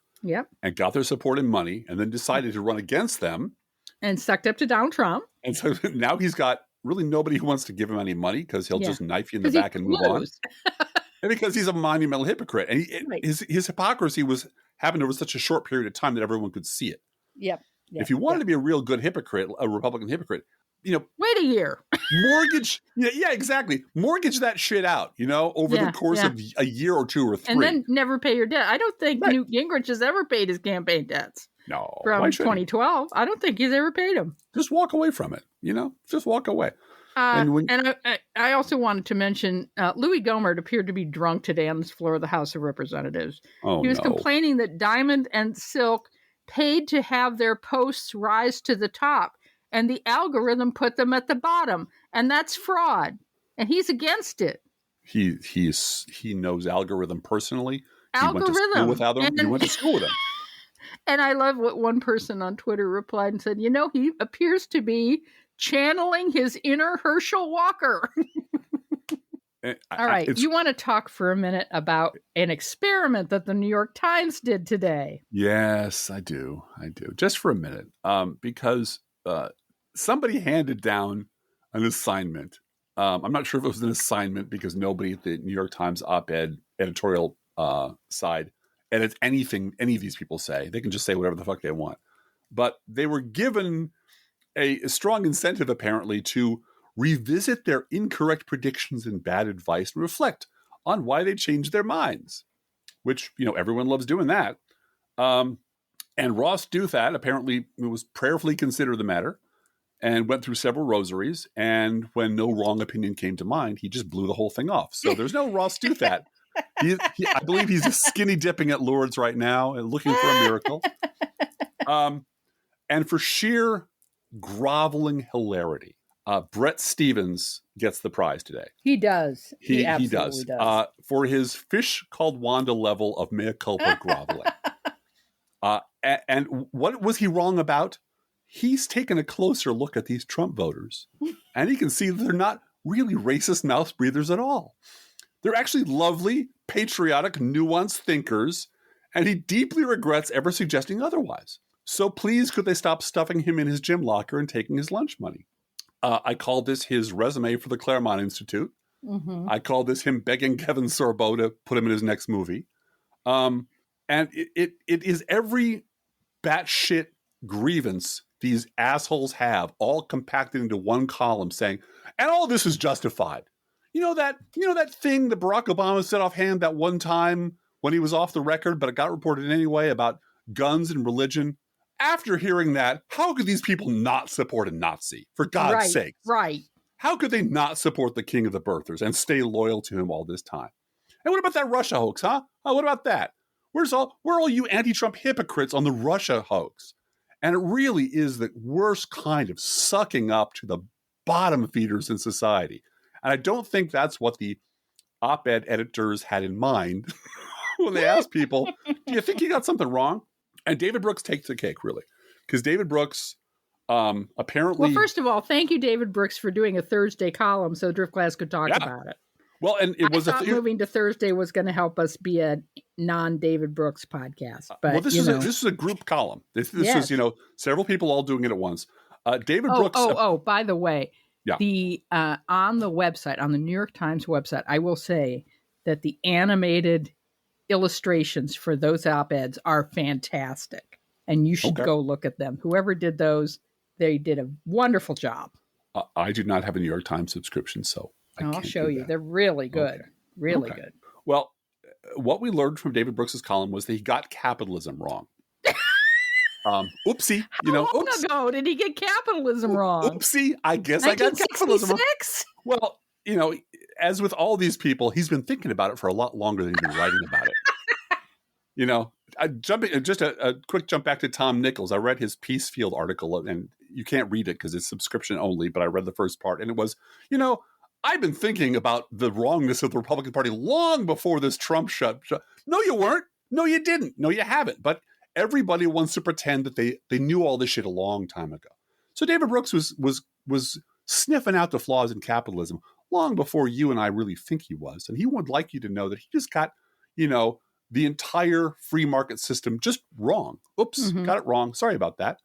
and got their support and money and then decided to run against them. And sucked up to Donald Trump. And so now he's got really nobody who wants to give him any money because he'll just knife you in the back and move on. And because he's a monumental hypocrite. And his hypocrisy happened over such a short period of time that everyone could see it. Yep. If you wanted to be a real good hypocrite, a Republican hypocrite, wait a year. Mortgage. Yeah, exactly. Mortgage that shit out, over the course of a year or 2 or 3. And then never pay your debt. I don't think Newt Gingrich has ever paid his campaign debts. No. From 2012. I don't think he's ever paid them. Just walk away from it, Just walk away. And I also wanted to mention Louis Gohmert appeared to be drunk today on the floor of the House of Representatives. He was complaining that Diamond and Silk paid to have their posts rise to the top, and the algorithm put them at the bottom, and that's fraud. And he's against it. He knows algorithm personally. Algorithm. He went to school with them. He went to school with them. And I love what one person on Twitter replied and said, he appears to be channeling his inner Herschel Walker. All right. You want to talk for a minute about an experiment that the New York Times did today? Yes, I do. Just for a minute. Because somebody handed down an assignment. I'm not sure if it was an assignment because nobody at the New York Times op-ed editorial side edits anything any of these people say. They can just say whatever the fuck they want. But they were given a strong incentive, apparently, to revisit their incorrect predictions and bad advice and reflect on why they changed their minds, which, everyone loves doing that. And Ross Douthat apparently was prayerfully considered the matter and went through several rosaries. And when no wrong opinion came to mind, he just blew the whole thing off. So there's no Ross Douthat. I believe he's skinny dipping at Lourdes right now and looking for a miracle. And for sheer groveling hilarity, Brett Stevens gets the prize today. He does. He does. For his fish called Wanda level of mea culpa groveling. And what was he wrong about? He's taken a closer look at these Trump voters, and he can see that they're not really racist mouth breathers at all. They're actually lovely, patriotic, nuanced thinkers, and he deeply regrets ever suggesting otherwise. So please, could they stop stuffing him in his gym locker and taking his lunch money? I call this his resume for the Claremont Institute. I call this him begging Kevin Sorbo to put him in his next movie. And it is every batshit grievance these assholes have all compacted into one column saying, and all this is justified. You know that thing that Barack Obama said offhand that one time when he was off the record, but it got reported anyway about guns and religion. After hearing that, how could these people not support a Nazi? For God's sake. Right. How could they not support the king of the birthers and stay loyal to him all this time? And what about that Russia hoax, huh? Oh, what about that? Where are all you anti-Trump hypocrites on the Russia hoax? And it really is the worst kind of sucking up to the bottom feeders in society. And I don't think that's what the op-ed editors had in mind when they asked people, do you think you got something wrong? And David Brooks takes the cake, really. Because David Brooks apparently... Well, first of all, thank you, David Brooks, for doing a Thursday column so Driftglass could talk about it. Well, and it was moving to Thursday was going to help us be a non-David Brooks podcast. But well, this is a group column. This is several people all doing it at once. David Brooks. By the way, the on the website, on the New York Times website, I will say that the animated illustrations for those op-eds are fantastic, and you should go look at them. Whoever did those, they did a wonderful job. I do not have a New York Times subscription, so. I'll show you. They're really good. Okay. Really good. Well, what we learned from David Brooks's column was that he got capitalism wrong. Oopsie. How long ago did he get capitalism wrong? Oopsie. I guess I got capitalism wrong. Well, as with all these people, he's been thinking about it for a lot longer than he's been writing about it. Just a quick jump back to Tom Nichols. I read his Peacefield article, and you can't read it because it's subscription only, but I read the first part, and it was, I've been thinking about the wrongness of the Republican Party long before this Trump shut. No, you weren't. No, you didn't. No, you haven't. But everybody wants to pretend that they knew all this shit a long time ago. So David Brooks was sniffing out the flaws in capitalism long before you and I really think he was. And he would like you to know that he just got, the entire free market system just wrong. Oops, got it wrong. Sorry about that.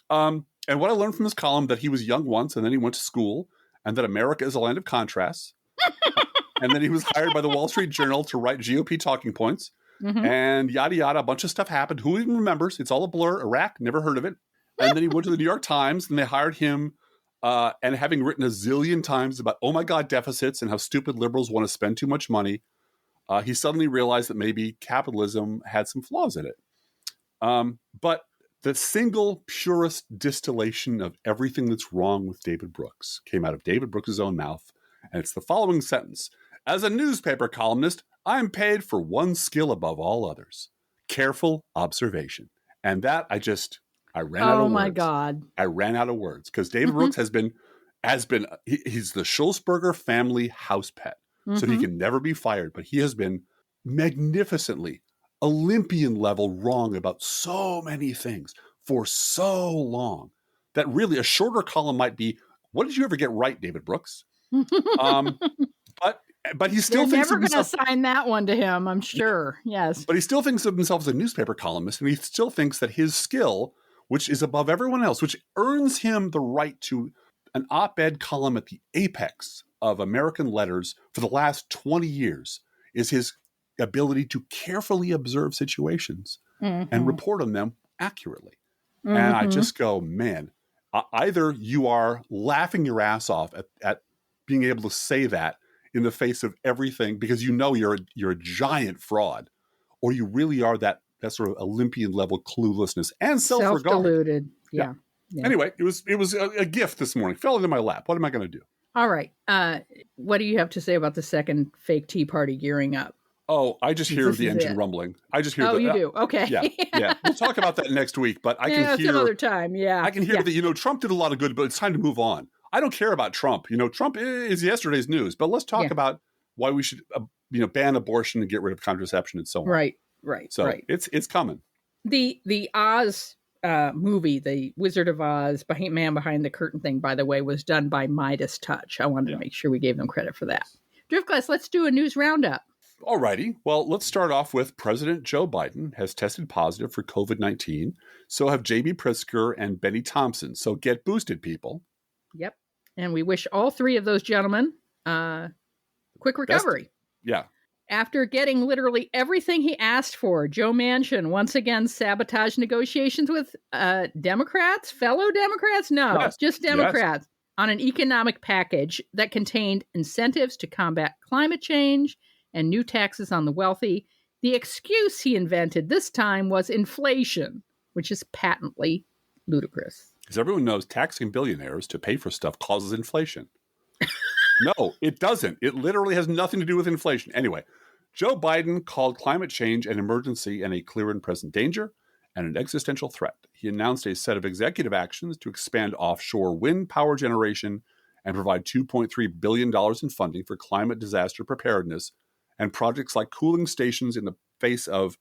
And what I learned from his column, that he was young once and then he went to school, and that America is a land of contrasts. And then he was hired by the Wall Street Journal to write GOP talking points. And yada, yada, a bunch of stuff happened. Who even remembers? It's all a blur. Iraq, never heard of it. And then he went to the New York Times, and they hired him. And having written a zillion times about, oh my God, deficits and how stupid liberals want to spend too much money, he suddenly realized that maybe capitalism had some flaws in it. But the single purest distillation of everything that's wrong with David Brooks came out of David Brooks' own mouth. And it's the following sentence. As a newspaper columnist, I'm paid for one skill above all others: careful observation. And that I ran out of words. Oh my God. I ran out of words because David Brooks he's the Schultzberger family house pet. So he can never be fired, but he has been magnificently Olympian level wrong about so many things for so long that really a shorter column might be, what did you ever get right, David Brooks? But he still thinks never going to assign that one to him, I'm sure. Yes. But he still thinks of himself as a newspaper columnist, and he still thinks that his skill, which is above everyone else, which earns him the right to an op-ed column at the apex of American letters for the last 20 years, is his ability to carefully observe situations and report on them accurately. And I just go, man, either you are laughing your ass off at being able to say that in the face of everything because you're a giant fraud, or you really are that sort of Olympian level cluelessness and self-regard. Self-deluded. Yeah. Anyway, it was a gift this morning. Fell into my lap. What am I going to do? All right. What do you have to say about the second fake Tea Party gearing up? Oh, I just hear the engine rumbling. I just hear. Oh, you do? Okay. Yeah. We'll talk about that next week. But I can hear some other time. Yeah. I can hear that Trump did a lot of good, but it's time to move on. I don't care about Trump. Trump is yesterday's news. But let's talk about why we should ban abortion and get rid of contraception and so on. Right. So it's coming. The Oz movie, the Wizard of Oz, Man Behind the Curtain thing, by the way, was done by Midas Touch. I wanted to make sure we gave them credit for that. Driftglass, let's do a news roundup. All righty. Well, let's start off with President Joe Biden has tested positive for COVID-19. So have J.B. Pritzker and Benny Thompson. So get boosted, people. Yep. And we wish all three of those gentlemen quick recovery. Yeah. After getting literally everything he asked for, Joe Manchin once again sabotaged negotiations with Democrats, fellow Democrats? No, just Democrats, on an economic package that contained incentives to combat climate change and new taxes on the wealthy. The excuse he invented this time was inflation, which is patently ludicrous. As everyone knows, taxing billionaires to pay for stuff causes inflation. No, it doesn't. It literally has nothing to do with inflation. Anyway, Joe Biden called climate change an emergency and a clear and present danger and an existential threat. He announced a set of executive actions to expand offshore wind power generation and provide $2.3 billion in funding for climate disaster preparedness and projects like cooling stations in the face of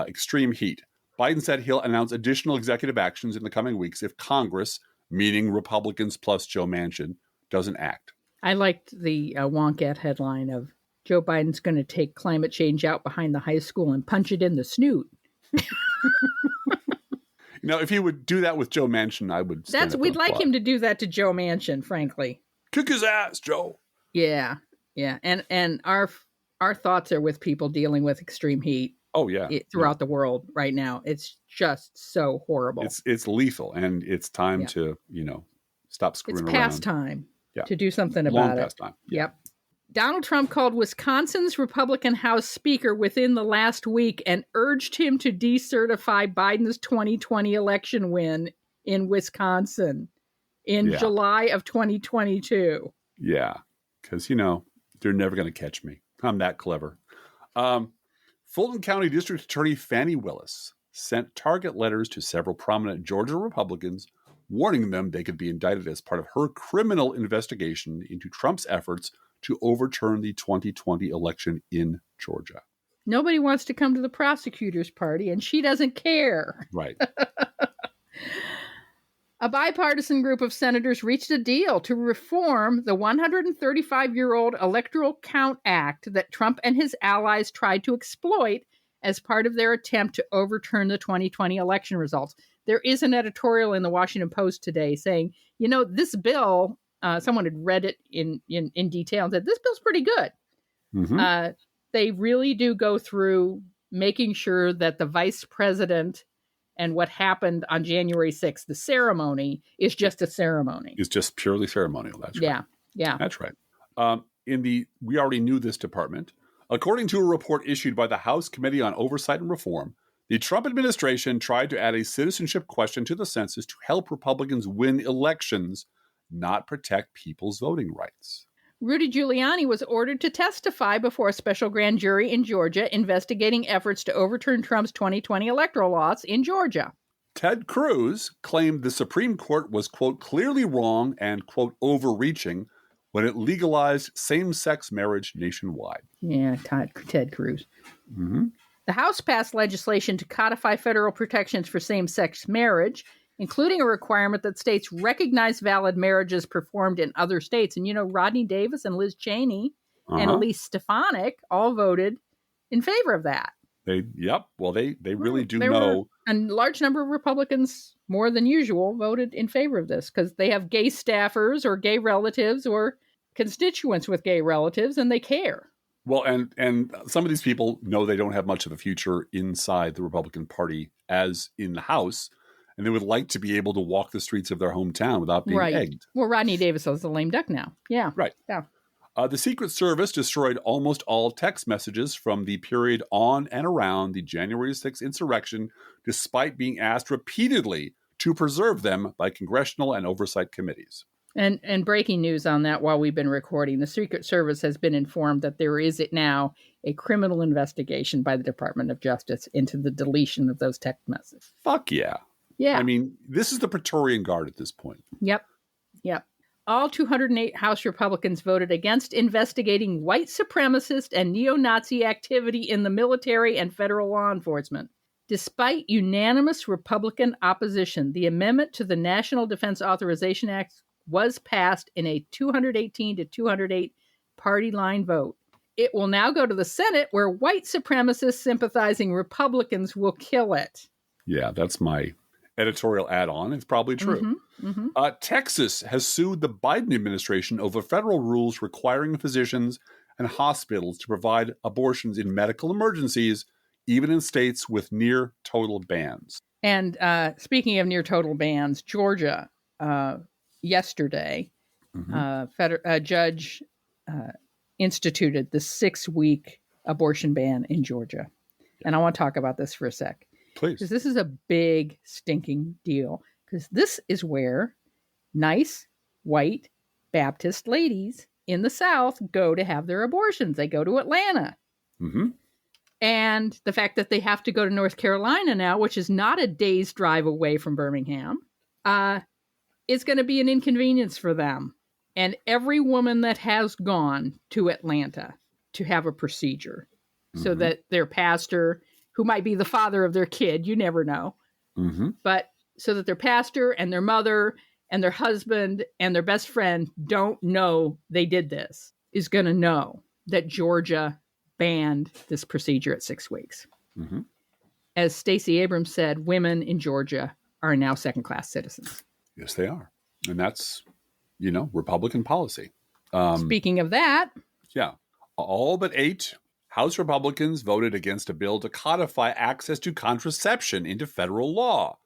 extreme heat. Biden said he'll announce additional executive actions in the coming weeks if Congress, meaning Republicans plus Joe Manchin, doesn't act. I liked the Wonkette headline of Joe Biden's going to take climate change out behind the high school and punch it in the snoot. If he would do that with Joe Manchin, I would. We'd like him to do that to Joe Manchin, frankly. Kick his ass, Joe. Yeah, and our thoughts are with people dealing with extreme heat. Oh yeah, throughout the world right now. It's just so horrible. It's lethal, and it's time to stop screwing around. It's past time to do something about it. Long past time. Yeah. Yep. Donald Trump called Wisconsin's Republican House Speaker within the last week and urged him to decertify Biden's 2020 election win in Wisconsin in July of 2022. Yeah, because, they're never going to catch me. I'm that clever. Fulton County District Attorney Fani Willis sent target letters to several prominent Georgia Republicans, warning them they could be indicted as part of her criminal investigation into Trump's efforts to overturn the 2020 election in Georgia. Nobody wants to come to the prosecutor's party, and she doesn't care. Right. A bipartisan group of senators reached a deal to reform the 135-year-old Electoral Count Act that Trump and his allies tried to exploit as part of their attempt to overturn the 2020 election results. There is an editorial in the Washington Post today saying, this bill, someone had read it in detail and said, this bill's pretty good. Mm-hmm. They really do go through making sure that the vice president and what happened on January 6th, the ceremony, is just a ceremony. It's just purely ceremonial. That's right. Yeah. That's right. We already knew this department. According to a report issued by the House Committee on Oversight and Reform, the Trump administration tried to add a citizenship question to the census to help Republicans win elections, not protect people's voting rights. Rudy Giuliani was ordered to testify before a special grand jury in Georgia investigating efforts to overturn Trump's 2020 electoral laws in Georgia. Ted Cruz claimed the Supreme Court was, quote, clearly wrong and, quote, overreaching when it legalized same-sex marriage nationwide. Yeah, Ted Cruz. Mm-hmm. The House passed legislation to codify federal protections for same-sex marriage, including a requirement that states recognize valid marriages performed in other states. And, Rodney Davis and Liz Cheney and Elise Stefanik all voted in favor of that. They really do know. And a large number of Republicans, more than usual, voted in favor of this because they have gay staffers or gay relatives or constituents with gay relatives, and they care. Well, and some of these people know they don't have much of a future inside the Republican Party as in the House, and they would like to be able to walk the streets of their hometown without being egged. Well, Rodney Davis is a lame duck now. Yeah. Right. Yeah. The Secret Service destroyed almost all text messages from the period on and around the January 6th insurrection, despite being asked repeatedly to preserve them by congressional and oversight committees. And breaking news on that while we've been recording, the Secret Service has been informed that there is now a criminal investigation by the Department of Justice into the deletion of those text messages. Fuck yeah. Yeah. I mean, this is the Praetorian Guard at this point. Yep. All 208 House Republicans voted against investigating white supremacist and neo-Nazi activity in the military and federal law enforcement. Despite unanimous Republican opposition, the amendment to the National Defense Authorization Act was passed in a 218 to 208 party line vote. It will now go to the Senate, where white supremacist sympathizing Republicans will kill it. Yeah, that's my editorial add-on. It's probably true. Texas has sued the Biden administration over federal rules requiring physicians and hospitals to provide abortions in medical emergencies, even in states with near total bans. And speaking of near total bans, Georgia, yesterday, a judge instituted the 6-week abortion ban in Georgia. And I want to talk about this for a sec. Please. Because this is a big stinking deal. Because this is where nice, white, Baptist ladies in the South go to have their abortions. They go to Atlanta. Mm-hmm. And the fact that they have to go to North Carolina now, which is not a day's drive away from Birmingham, is going to be an inconvenience for them. And every woman that has gone to Atlanta to have a procedure so that their pastor, who might be the father of their kid, you never know, but so that their pastor and their mother and their husband and their best friend don't know they did this, is going to know that Georgia banned this procedure at 6 weeks. As Stacey Abrams said, women in Georgia are now second-class citizens. Yes, they are. And that's, Republican policy. Speaking of that. Yeah. All but 8 House Republicans voted against a bill to codify access to contraception into federal law.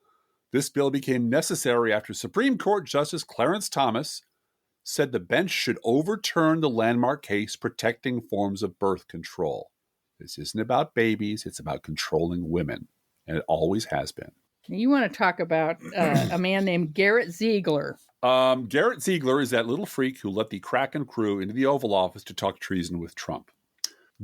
This bill became necessary after Supreme Court Justice Clarence Thomas said the bench should overturn the landmark case protecting forms of birth control. This isn't about babies, it's about controlling women, and it always has been. You want to talk about a man named Garrett Ziegler. Garrett Ziegler is that little freak who let the Kraken crew into the Oval Office to talk treason with Trump.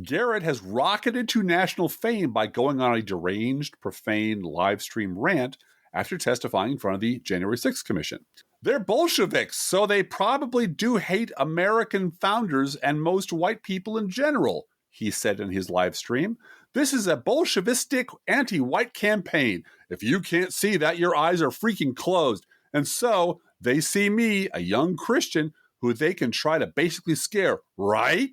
Garrett has rocketed to national fame by going on a deranged, profane live stream rant after testifying in front of the January 6th Commission. They're Bolsheviks, so they probably do hate American founders and most white people in general, he said in his live stream. This is a Bolshevistic anti-white campaign. If you can't see that, your eyes are freaking closed. And so they see me, a young Christian, who they can try to basically scare, right?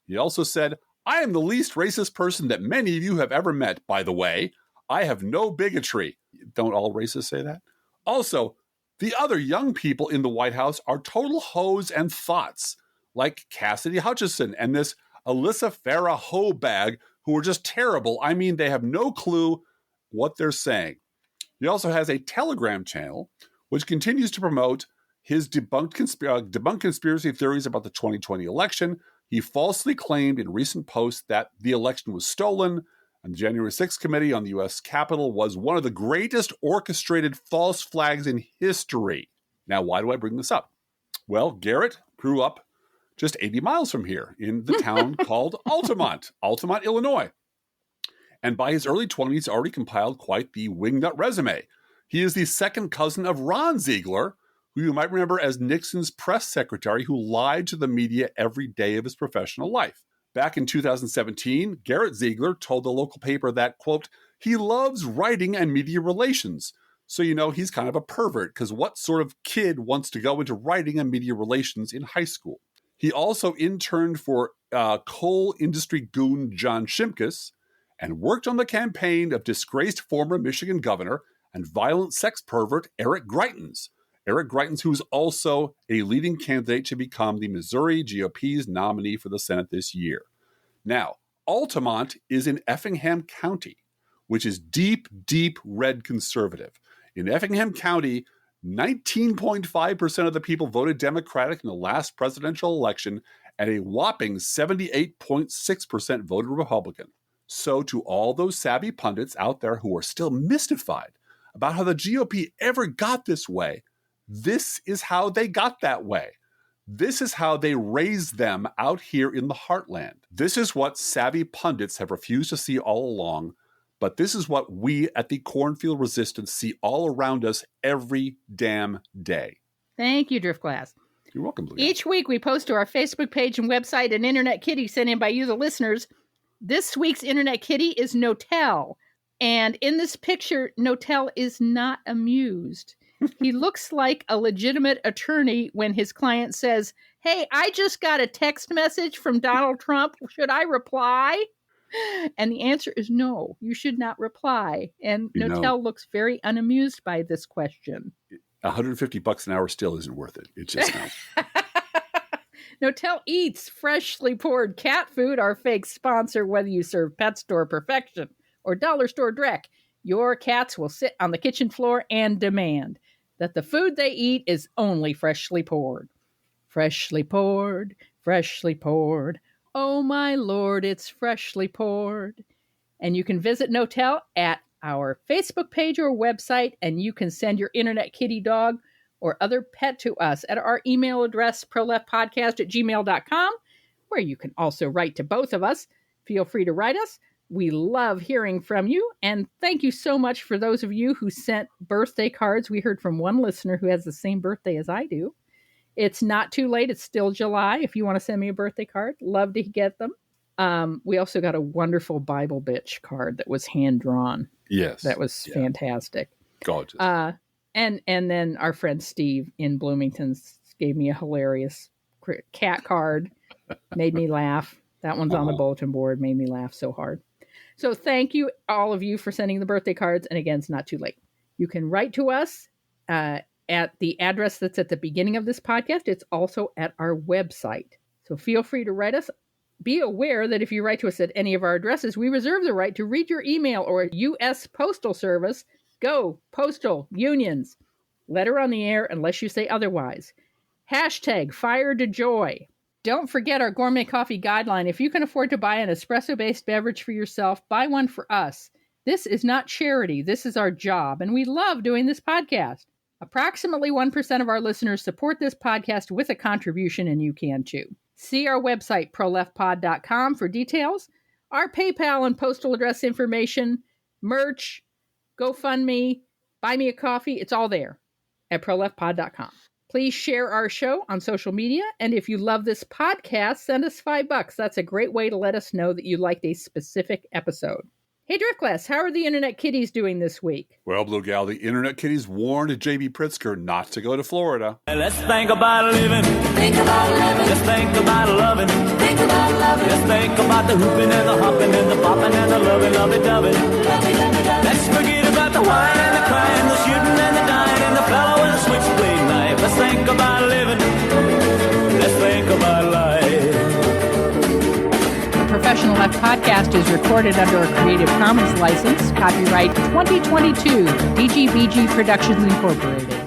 He also said, I am the least racist person that many of you have ever met, by the way. I have no bigotry. Don't all racists say that? Also, the other young people in the White House are total hoes and thoughts, like Cassidy Hutchinson and this Alyssa Farah hoe bag, who are just terrible. I mean, they have no clue what they're saying. He also has a Telegram channel, which continues to promote his debunked conspiracy theories about the 2020 election. He falsely claimed in recent posts that the election was stolen, and the January 6th committee on the U.S. Capitol was one of the greatest orchestrated false flags in history. Now, why do I bring this up? Well, Garrett grew up just 80 miles from here in the town called Altamont, Illinois. And by his early 20s, he's already compiled quite the wingnut resume. He is the second cousin of Ron Ziegler, who you might remember as Nixon's press secretary who lied to the media every day of his professional life. Back in 2017, Garrett Ziegler told the local paper that, quote, he loves writing and media relations. So, he's kind of a pervert, because what sort of kid wants to go into writing and media relations in high school? He also interned for coal industry goon John Shimkus and worked on the campaign of disgraced former Michigan governor and violent sex pervert Eric Greitens. Eric Greitens, who's also a leading candidate to become the Missouri GOP's nominee for the Senate this year. Now, Altamont is in Effingham County, which is deep, deep red conservative. In Effingham County, 19.5% of the people voted Democratic in the last presidential election, and a whopping 78.6% voted Republican. So to all those savvy pundits out there who are still mystified about how the GOP ever got this way, this is how they got that way. This is how they raised them out here in the heartland. This is what savvy pundits have refused to see all along, but this is what we at the Cornfield Resistance see all around us every damn day. Thank you, Driftglass. You're welcome, Blue Gal. Each week we post to our Facebook page and website an Internet Kitty sent in by you, the listeners. This week's Internet Kitty is Notel. And in this picture, Notel is not amused. He looks like a legitimate attorney when his client says, hey, I just got a text message from Donald Trump. Should I reply? And the answer is no, you should not reply. And Notel looks very unamused by this question. $150 an hour still isn't worth it. It's just not. Notel eats freshly poured cat food, our fake sponsor, whether you serve Pet Store Perfection or Dollar Store Dreck. Your cats will sit on the kitchen floor and demand that the food they eat is only freshly poured. Freshly poured, freshly poured. Oh, my Lord, it's freshly poured. And you can visit Notel at our Facebook page or website, and you can send your Internet Kitty dog or other pet to us at our email address, proleftpodcast@gmail.com, where you can also write to both of us, Feel free to write us. We love hearing from you. And thank you so much for those of you who sent birthday cards. We heard from one listener who has the same birthday as I do. It's not too late. It's still July. If you want to send me a birthday card, love to get them. We also got a wonderful Bible Bitch card that was hand-drawn. Yes. That was fantastic. Gorgeous. And then our friend Steve in Bloomington gave me a hilarious cat card. Made me laugh. That one's on the bulletin board. Made me laugh so hard. So thank you, all of you, for sending the birthday cards. And again, it's not too late. You can write to us at the address that's at the beginning of this podcast. It's also at our website. So feel free to write us. Be aware that if you write to us at any of our addresses, we reserve the right to read your email or U.S. Postal Service. Go, postal, unions. Letter on the air unless you say otherwise. Hashtag fire to joy. Don't forget our gourmet coffee guideline. If you can afford to buy an espresso-based beverage for yourself, buy one for us. This is not charity. This is our job, and we love doing this podcast. Approximately 1% of our listeners support this podcast with a contribution, and you can too. See our website, proleftpod.com, for details, our PayPal and postal address information, merch, GoFundMe, buy me a coffee. It's all there at proleftpod.com. Please share our show on social media. And if you love this podcast, send us $5. That's a great way to let us know that you liked a specific episode. Hey, Driftglass, how are the Internet Kitties doing this week? Well, Blue Gal, the Internet Kitties warned J.B. Pritzker not to go to Florida. Let's think about living. Think about living. Just think about loving. Think about loving. Just think about the hooping and the hopping and the popping and the loving, lovey-dovey. Let's forget about the wine and the crying, the shooting and the dying, and the fellow with the switchblade knife. Let's think about living. Let's think about life. Professional Left Podcast is recorded under a Creative Commons license, copyright 2022, DGBG Productions Incorporated.